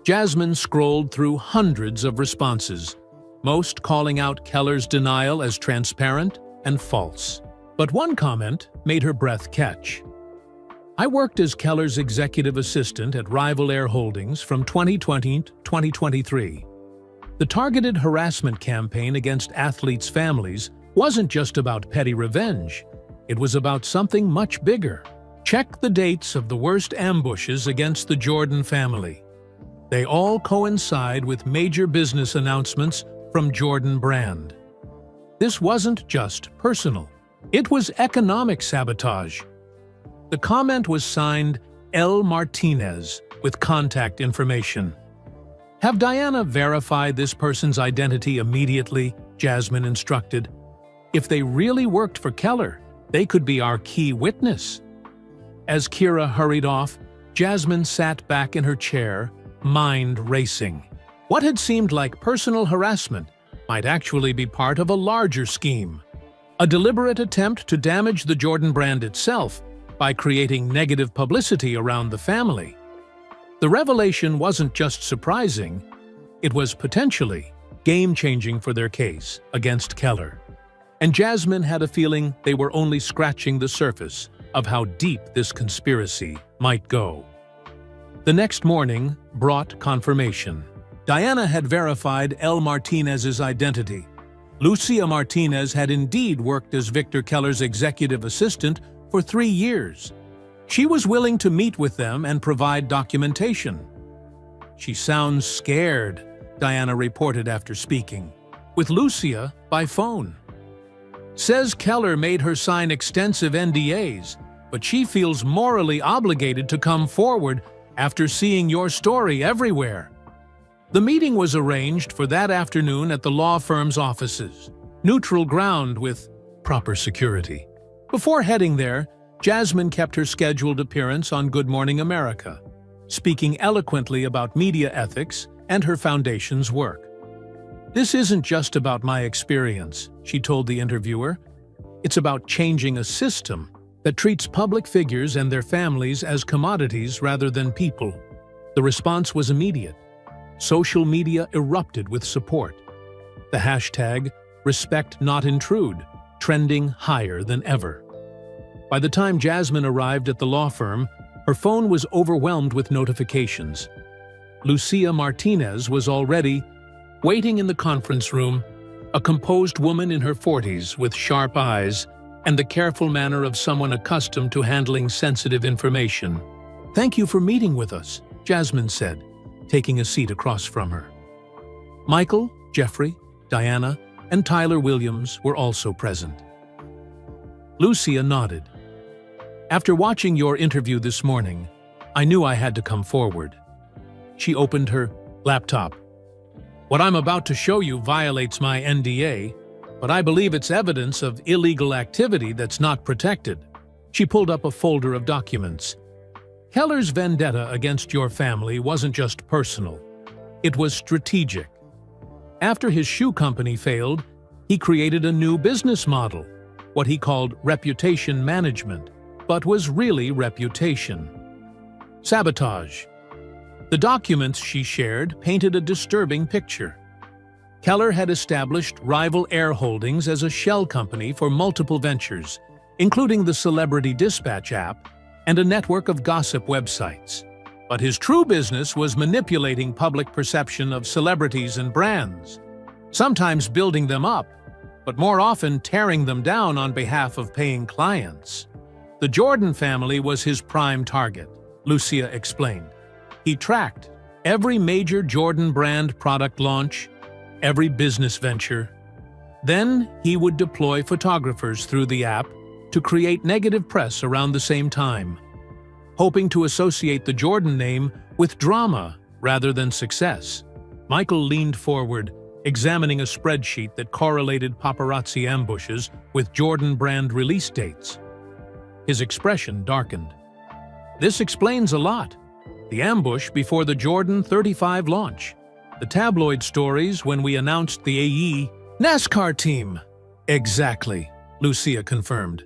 Jasmine scrolled through hundreds of responses, most calling out Keller's denial as transparent and false. But one comment made her breath catch. "I worked as Keller's executive assistant at Rival Air Holdings from 2020 to 2023. The targeted harassment campaign against athletes' families wasn't just about petty revenge. It was about something much bigger. Check the dates of the worst ambushes against the Jordan family. They all coincide with major business announcements from Jordan Brand. This wasn't just personal. It was economic sabotage." The comment was signed L. Martinez with contact information. "Have Diana verify this person's identity immediately," Jasmine instructed. "If they really worked for Keller, they could be our key witness." As Kira hurried off, Jasmine sat back in her chair, mind racing. What had seemed like personal harassment might actually be part of a larger scheme. A deliberate attempt to damage the Jordan brand itself by creating negative publicity around the family. The revelation wasn't just surprising, it was potentially game-changing for their case against Keller. And Jasmine had a feeling they were only scratching the surface of how deep this conspiracy might go. The next morning brought confirmation. Diana had verified L. Martinez's identity. Lucia Martinez had indeed worked as Victor Keller's executive assistant for 3 years. She was willing to meet with them and provide documentation. "She sounds scared," Diana reported after speaking with Lucia by phone. "Says Keller made her sign extensive NDAs, but she feels morally obligated to come forward after seeing your story everywhere." The meeting was arranged for that afternoon at the law firm's offices, neutral ground with proper security. Before heading there, Jasmine kept her scheduled appearance on Good Morning America, speaking eloquently about media ethics and her foundation's work. "This isn't just about my experience," she told the interviewer. "It's about changing a system that treats public figures and their families as commodities rather than people." The response was immediate. Social media erupted with support. The hashtag #RespectNotIntrude trending higher than ever. By the time Jasmine arrived at the law firm, her phone was overwhelmed with notifications. Lucia Martinez was already waiting in the conference room, a composed woman in her 40s with sharp eyes and the careful manner of someone accustomed to handling sensitive information. "Thank you for meeting with us," Jasmine said, taking a seat across from her. Michael, Jeffrey, Diana, and Tyler Williams were also present. Lucia nodded. "After watching your interview this morning, I knew I had to come forward." She opened her laptop. "What I'm about to show you violates my NDA, but I believe it's evidence of illegal activity that's not protected." She pulled up a folder of documents. "Keller's vendetta against your family wasn't just personal. It was strategic. After his shoe company failed, he created a new business model, what he called reputation management, but was really reputation. Sabotage." The documents she shared painted a disturbing picture. Keller had established Rival Air Holdings as a shell company for multiple ventures, including the Celebrity Dispatch app and a network of gossip websites. But his true business was manipulating public perception of celebrities and brands, sometimes building them up, but more often tearing them down on behalf of paying clients. The Jordan family was his prime target, Lucia explained. He tracked every major Jordan brand product launch, every business venture. Then he would deploy photographers through the app to create negative press around the same time, hoping to associate the Jordan name with drama rather than success. Michael leaned forward, examining a spreadsheet that correlated paparazzi ambushes with Jordan brand release dates. His expression darkened. "This explains a lot. The ambush before the Jordan 35 launch. The tabloid stories when we announced the AE NASCAR team." "Exactly," Lucia confirmed.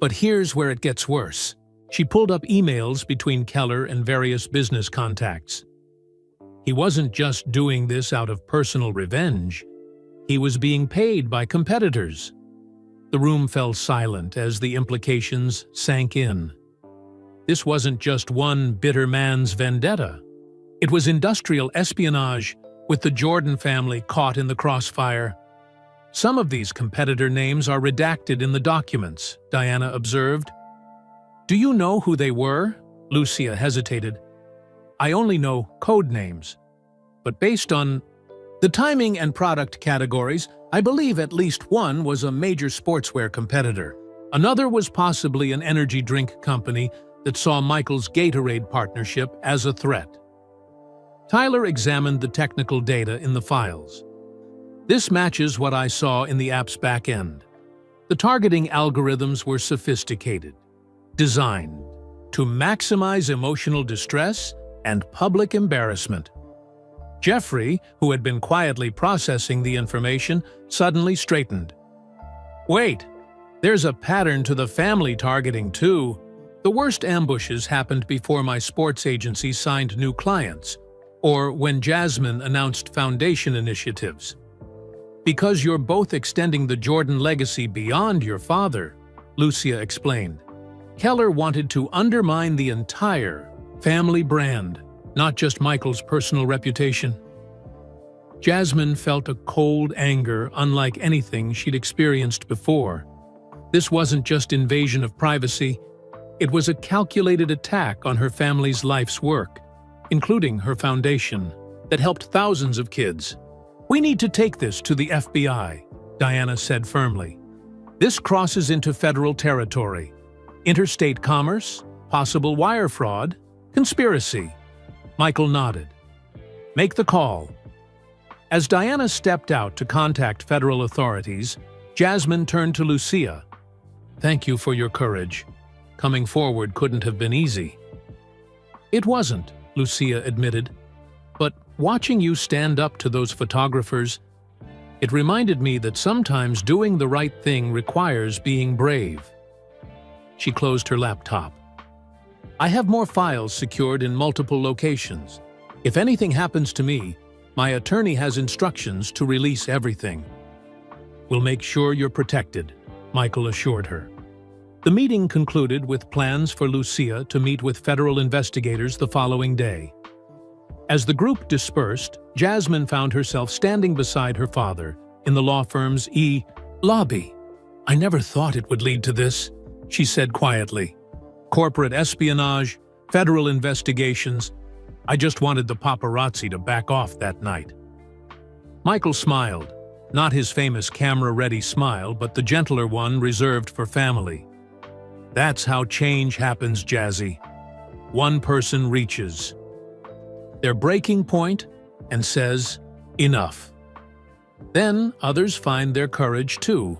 "But here's where it gets worse. She pulled up emails between Keller and various business contacts. He wasn't just doing this out of personal revenge. He was being paid by competitors. The room fell silent as the implications sank in. This wasn't just one bitter man's vendetta. It was industrial espionage, with the Jordan family caught in the crossfire. Some of these competitor names are redacted in the documents, Diana observed. Do you know who they were? Lucia hesitated. I only know code names. But based on the timing and product categories, I believe at least one was a major sportswear competitor. Another was possibly an energy drink company that saw Michael's Gatorade partnership as a threat. Tyler examined the technical data in the files. This matches what I saw in the app's back end. The targeting algorithms were sophisticated, designed to maximize emotional distress and public embarrassment. Jeffrey, who had been quietly processing the information, suddenly straightened. Wait, there's a pattern to the family targeting too. The worst ambushes happened before my sports agency signed new clients, or when Jasmine announced foundation initiatives. Because you're both extending the Jordan legacy beyond your father, Lucia explained. Keller wanted to undermine the entire family brand, not just Michael's personal reputation. Jasmine felt a cold anger unlike anything she'd experienced before. This wasn't just invasion of privacy, it was a calculated attack on her family's life's work, including her foundation, that helped thousands of kids. We need to take this to the FBI, Diana said firmly. This crosses into federal territory. Interstate commerce, possible wire fraud, conspiracy. Michael nodded. Make the call. As Diana stepped out to contact federal authorities, Jasmine turned to Lucia. Thank you for your courage. Coming forward couldn't have been easy. It wasn't, Lucia admitted. But watching you stand up to those photographers, it reminded me that sometimes doing the right thing requires being brave. She closed her laptop. I have more files secured in multiple locations. If anything happens to me, my attorney has instructions to release everything. We'll make sure you're protected, Michael assured her. The meeting concluded with plans for Lucia to meet with federal investigators the following day. As the group dispersed, Jasmine found herself standing beside her father in the law firm's lobby. I never thought it would lead to this, she said quietly. Corporate espionage, federal investigations. I just wanted the paparazzi to back off that night. Michael smiled, not his famous camera-ready smile, but the gentler one reserved for family. That's how change happens, Jazzy. One person reaches their breaking point and says, enough. Then others find their courage too.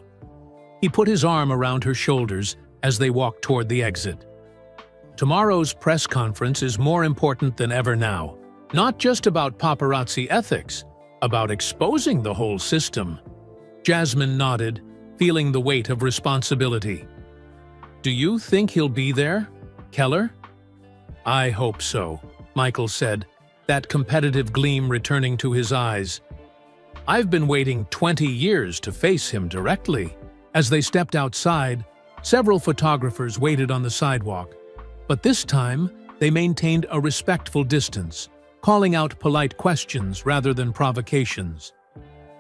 He put his arm around her shoulders as they walked toward the exit. Tomorrow's press conference is more important than ever now. Not just about paparazzi ethics, about exposing the whole system. Jasmine nodded, feeling the weight of responsibility. Do you think he'll be there, Keller? I hope so, Michael said, that competitive gleam returning to his eyes. I've been waiting 20 years to face him directly. As they stepped outside, several photographers waited on the sidewalk. But this time, they maintained a respectful distance, calling out polite questions rather than provocations.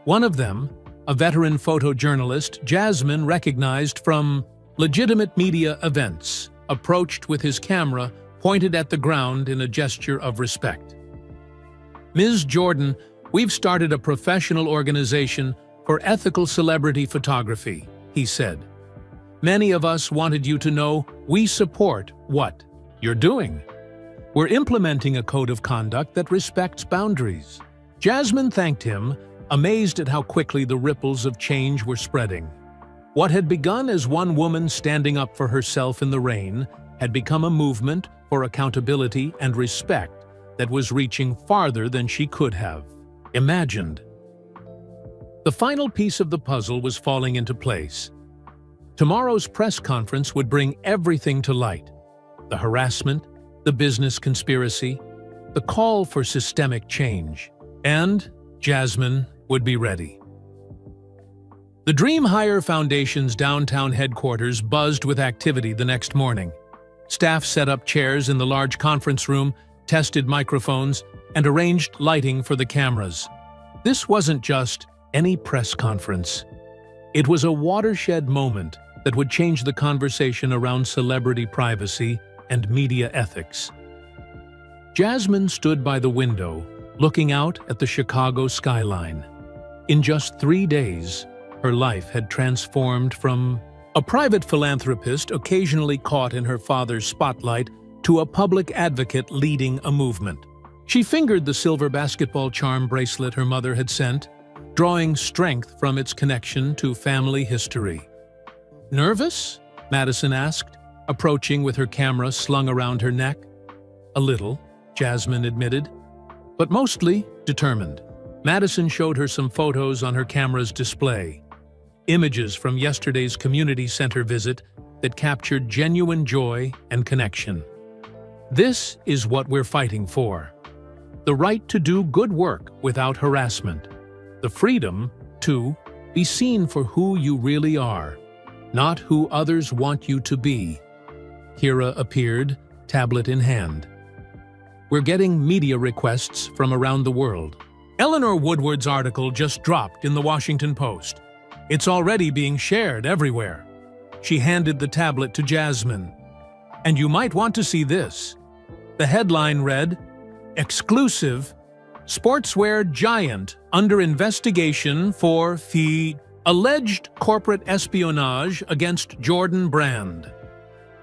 One of them, a veteran photojournalist Jasmine recognized from legitimate media events, approached with his camera pointed at the ground in a gesture of respect. Ms. Jordan, we've started a professional organization for ethical celebrity photography, he said. Many of us wanted you to know we support what you're doing. We're implementing a code of conduct that respects boundaries. Jasmine thanked him, amazed at how quickly the ripples of change were spreading. What had begun as one woman standing up for herself in the rain had become a movement for accountability and respect that was reaching farther than she could have imagined. The final piece of the puzzle was falling into place. Tomorrow's press conference would bring everything to light. the harassment, the business conspiracy, the call for systemic change. And Jasmine would be ready. The Dream Hire Foundation's downtown headquarters buzzed with activity the next morning. Staff set up chairs in the large conference room, tested microphones, and arranged lighting for the cameras. This wasn't just any press conference. It was a watershed moment that would change the conversation around celebrity privacy and media ethics. Jasmine stood by the window, looking out at the Chicago skyline. In just 3 days, her life had transformed from a private philanthropist occasionally caught in her father's spotlight to a public advocate leading a movement. She fingered the silver basketball charm bracelet her mother had sent, drawing strength from its connection to family history. "Nervous?" Madison asked, approaching with her camera slung around her neck. "A little," Jasmine admitted, "but mostly determined." Madison showed her some photos on her camera's display. Images from yesterday's community center visit that captured genuine joy and connection. This is what we're fighting for. The right to do good work without harassment. The freedom to be seen for who you really are, not who others want you to be. Kira appeared, tablet in hand. "We're getting media requests from around the world." Eleanor Woodward's article just dropped in the Washington Post. It's already being shared everywhere. She handed the tablet to Jasmine. "And you might want to see this." The headline read, "Exclusive: Sportswear giant under investigation for alleged corporate espionage against Jordan brand."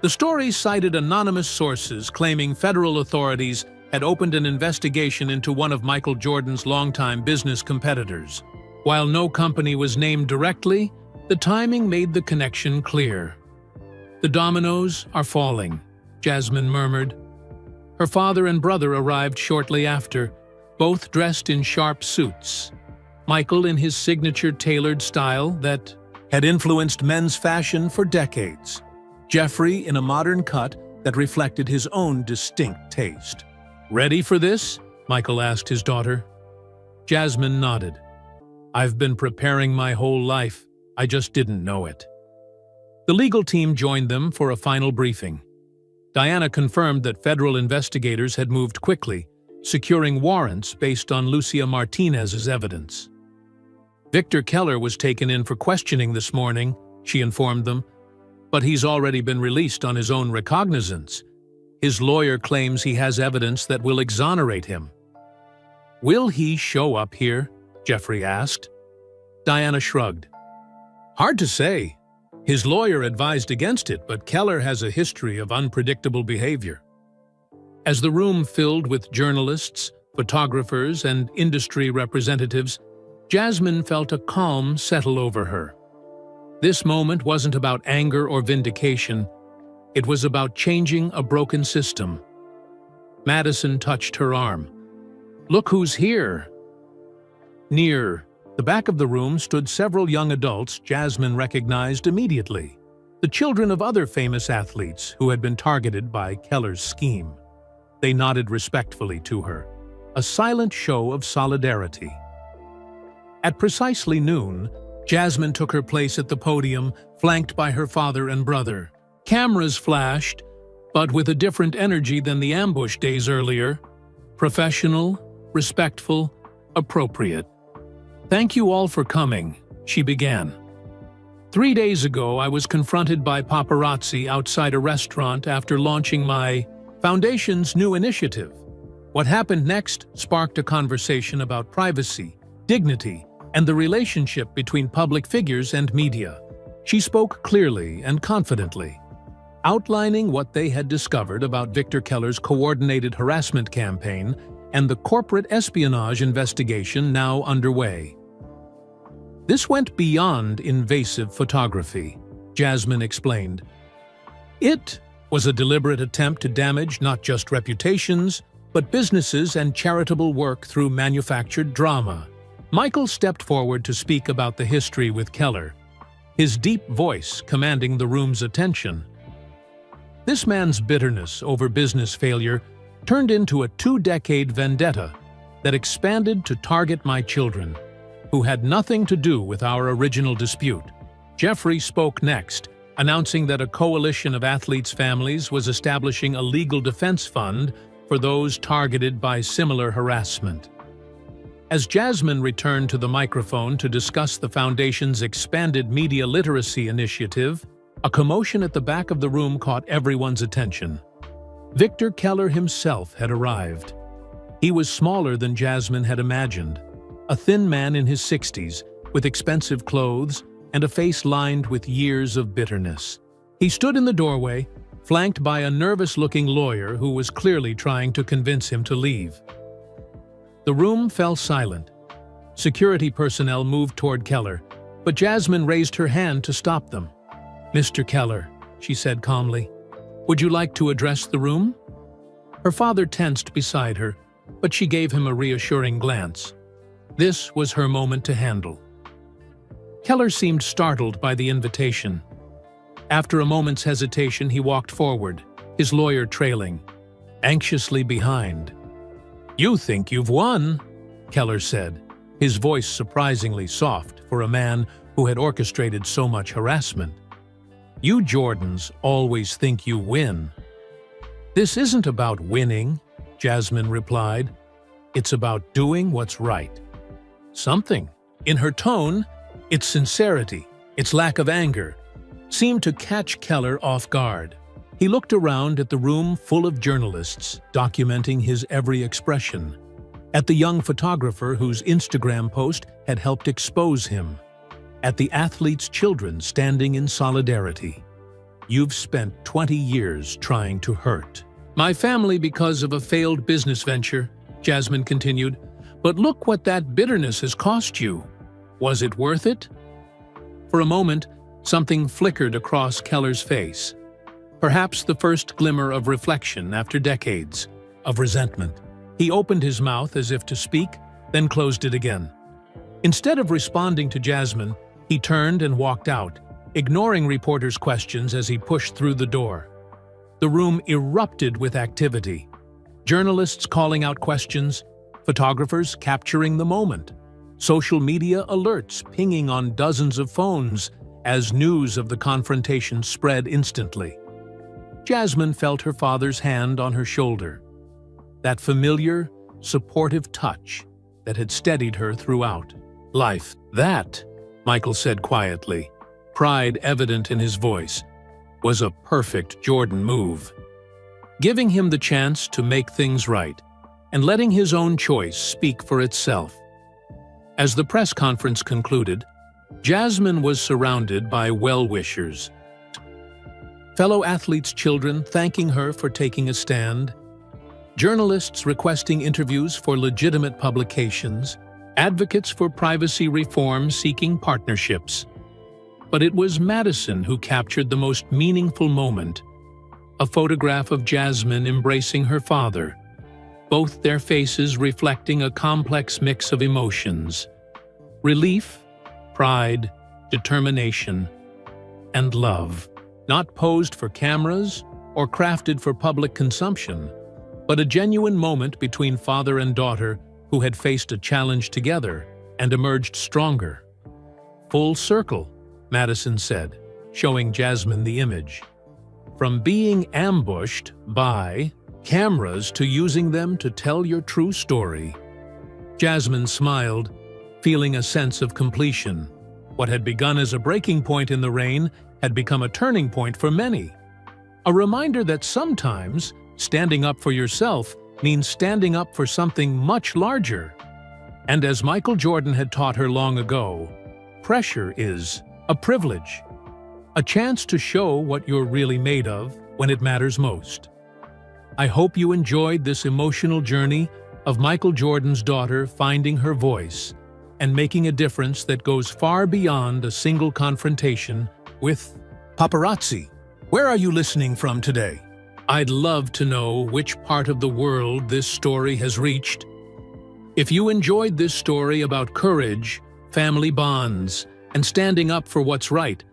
The story cited anonymous sources claiming federal authorities had opened an investigation into one of Michael Jordan's longtime business competitors. While no company was named directly, the timing made the connection clear. "The dominoes are falling," Jasmine murmured. Her father and brother arrived shortly after, both dressed in sharp suits. Michael in his signature tailored style that had influenced men's fashion for decades. Jeffrey in a modern cut that reflected his own distinct taste. "Ready for this?" Michael asked his daughter. Jasmine nodded. "I've been preparing my whole life. I just didn't know it." The legal team joined them for a final briefing. Diana confirmed that federal investigators had moved quickly, securing warrants based on Lucia Martinez's evidence. "Victor Keller was taken in for questioning this morning," she informed them, "but he's already been released on his own recognizance. His lawyer claims he has evidence that will exonerate him." "Will he show up here?" Jeffrey asked. Diana shrugged. "Hard to say. His lawyer advised against it, but Keller has a history of unpredictable behavior." As the room filled with journalists, photographers, and industry representatives, Jasmine felt a calm settle over her. This moment wasn't about anger or vindication. It was about changing a broken system. Madison touched her arm. "Look who's here." Near the back of the room stood several young adults Jasmine recognized immediately, the children of other famous athletes who had been targeted by Keller's scheme. They nodded respectfully to her, a silent show of solidarity. At precisely noon, Jasmine took her place at the podium, flanked by her father and brother. Cameras flashed, but with a different energy than the ambush days earlier. Professional, respectful, appropriate. "Thank you all for coming," she began. 3 days ago, I was confronted by paparazzi outside a restaurant after launching my foundation's new initiative. What happened next sparked a conversation about privacy, dignity, and the relationship between public figures and media. She spoke clearly and confidently, outlining what they had discovered about Victor Keller's coordinated harassment campaign and the corporate espionage investigation now underway. This went beyond invasive photography, Jasmine explained. It was a deliberate attempt to damage not just reputations, but businesses and charitable work through manufactured drama. Michael stepped forward to speak about the history with Keller, his deep voice commanding the room's attention. This man's bitterness over business failure turned into a 2-decade vendetta that expanded to target my children, who had nothing to do with our original dispute. Jeffrey spoke next, announcing that a coalition of athletes' families was establishing a legal defense fund for those targeted by similar harassment. As Jasmine returned to the microphone to discuss the foundation's expanded media literacy initiative, a commotion at the back of the room caught everyone's attention. Victor Keller himself had arrived. He was smaller than Jasmine had imagined, a thin man in his 60s, with expensive clothes and a face lined with years of bitterness. He stood in the doorway, flanked by a nervous-looking lawyer who was clearly trying to convince him to leave. The room fell silent. Security personnel moved toward Keller, but Jasmine raised her hand to stop them. "Mr. Keller," she said calmly, "would you like to address the room?" Her father tensed beside her, but she gave him a reassuring glance. This was her moment to handle. Keller seemed startled by the invitation. After a moment's hesitation, he walked forward, his lawyer trailing, anxiously behind. "You think you've won," Keller said, his voice surprisingly soft for a man who had orchestrated so much harassment. "You Jordans always think you win." "This isn't about winning," Jasmine replied. "It's about doing what's right." Something in her tone, its sincerity, its lack of anger, seemed to catch Keller off guard. He looked around at the room full of journalists, documenting his every expression, at the young photographer whose Instagram post had helped expose him, at the athletes' children standing in solidarity. "You've spent 20 years trying to hurt my family because of a failed business venture," Jasmine continued, "but look what that bitterness has cost you. Was it worth it?" For a moment, something flickered across Keller's face. Perhaps the first glimmer of reflection after decades of resentment. He opened his mouth as if to speak, then closed it again. Instead of responding to Jasmine, he turned and walked out, ignoring reporters' questions as he pushed through the door. The room erupted with activity. Journalists calling out questions, photographers capturing the moment, social media alerts pinging on dozens of phones as news of the confrontation spread instantly. Jasmine felt her father's hand on her shoulder, that familiar, supportive touch that had steadied her throughout life. "That," Michael said quietly, pride evident in his voice, "was a perfect Jordan move." Giving him the chance to make things right and letting his own choice speak for itself. As the press conference concluded, Jasmine was surrounded by well-wishers. Fellow athletes' children thanking her for taking a stand, journalists requesting interviews for legitimate publications, advocates for privacy reform seeking partnerships. But it was Madison who captured the most meaningful moment, a photograph of Jasmine embracing her father, both their faces reflecting a complex mix of emotions: relief, pride, determination, and love. Not posed for cameras or crafted for public consumption, but a genuine moment between father and daughter who had faced a challenge together and emerged stronger. "Full circle," Madison said, showing Jasmine the image. "From being ambushed by cameras to using them to tell your true story." Jasmine smiled, feeling a sense of completion. What had begun as a breaking point in the rain had become a turning point for many. A reminder that sometimes standing up for yourself means standing up for something much larger. And as Michael Jordan had taught her long ago, pressure is a privilege, a chance to show what you're really made of when it matters most. I hope you enjoyed this emotional journey of Michael Jordan's daughter finding her voice and making a difference that goes far beyond a single confrontation with Paparazzi. Where are you listening from today? I'd love to know which part of the world this story has reached. If you enjoyed this story about courage, family bonds, and standing up for what's right,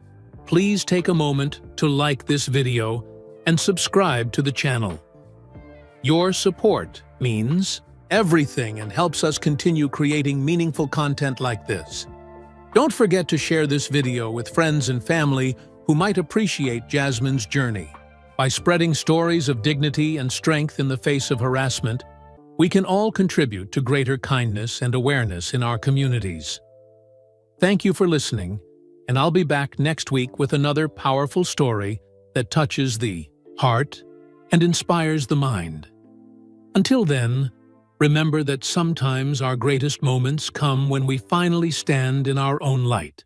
please take a moment to like this video and subscribe to the channel. Your support means everything and helps us continue creating meaningful content like this. Don't forget to share this video with friends and family who might appreciate Jasmine's journey. By spreading stories of dignity and strength in the face of harassment, we can all contribute to greater kindness and awareness in our communities. Thank you for listening, and I'll be back next week with another powerful story that touches the heart and inspires the mind. Until then, remember that sometimes our greatest moments come when we finally stand in our own light.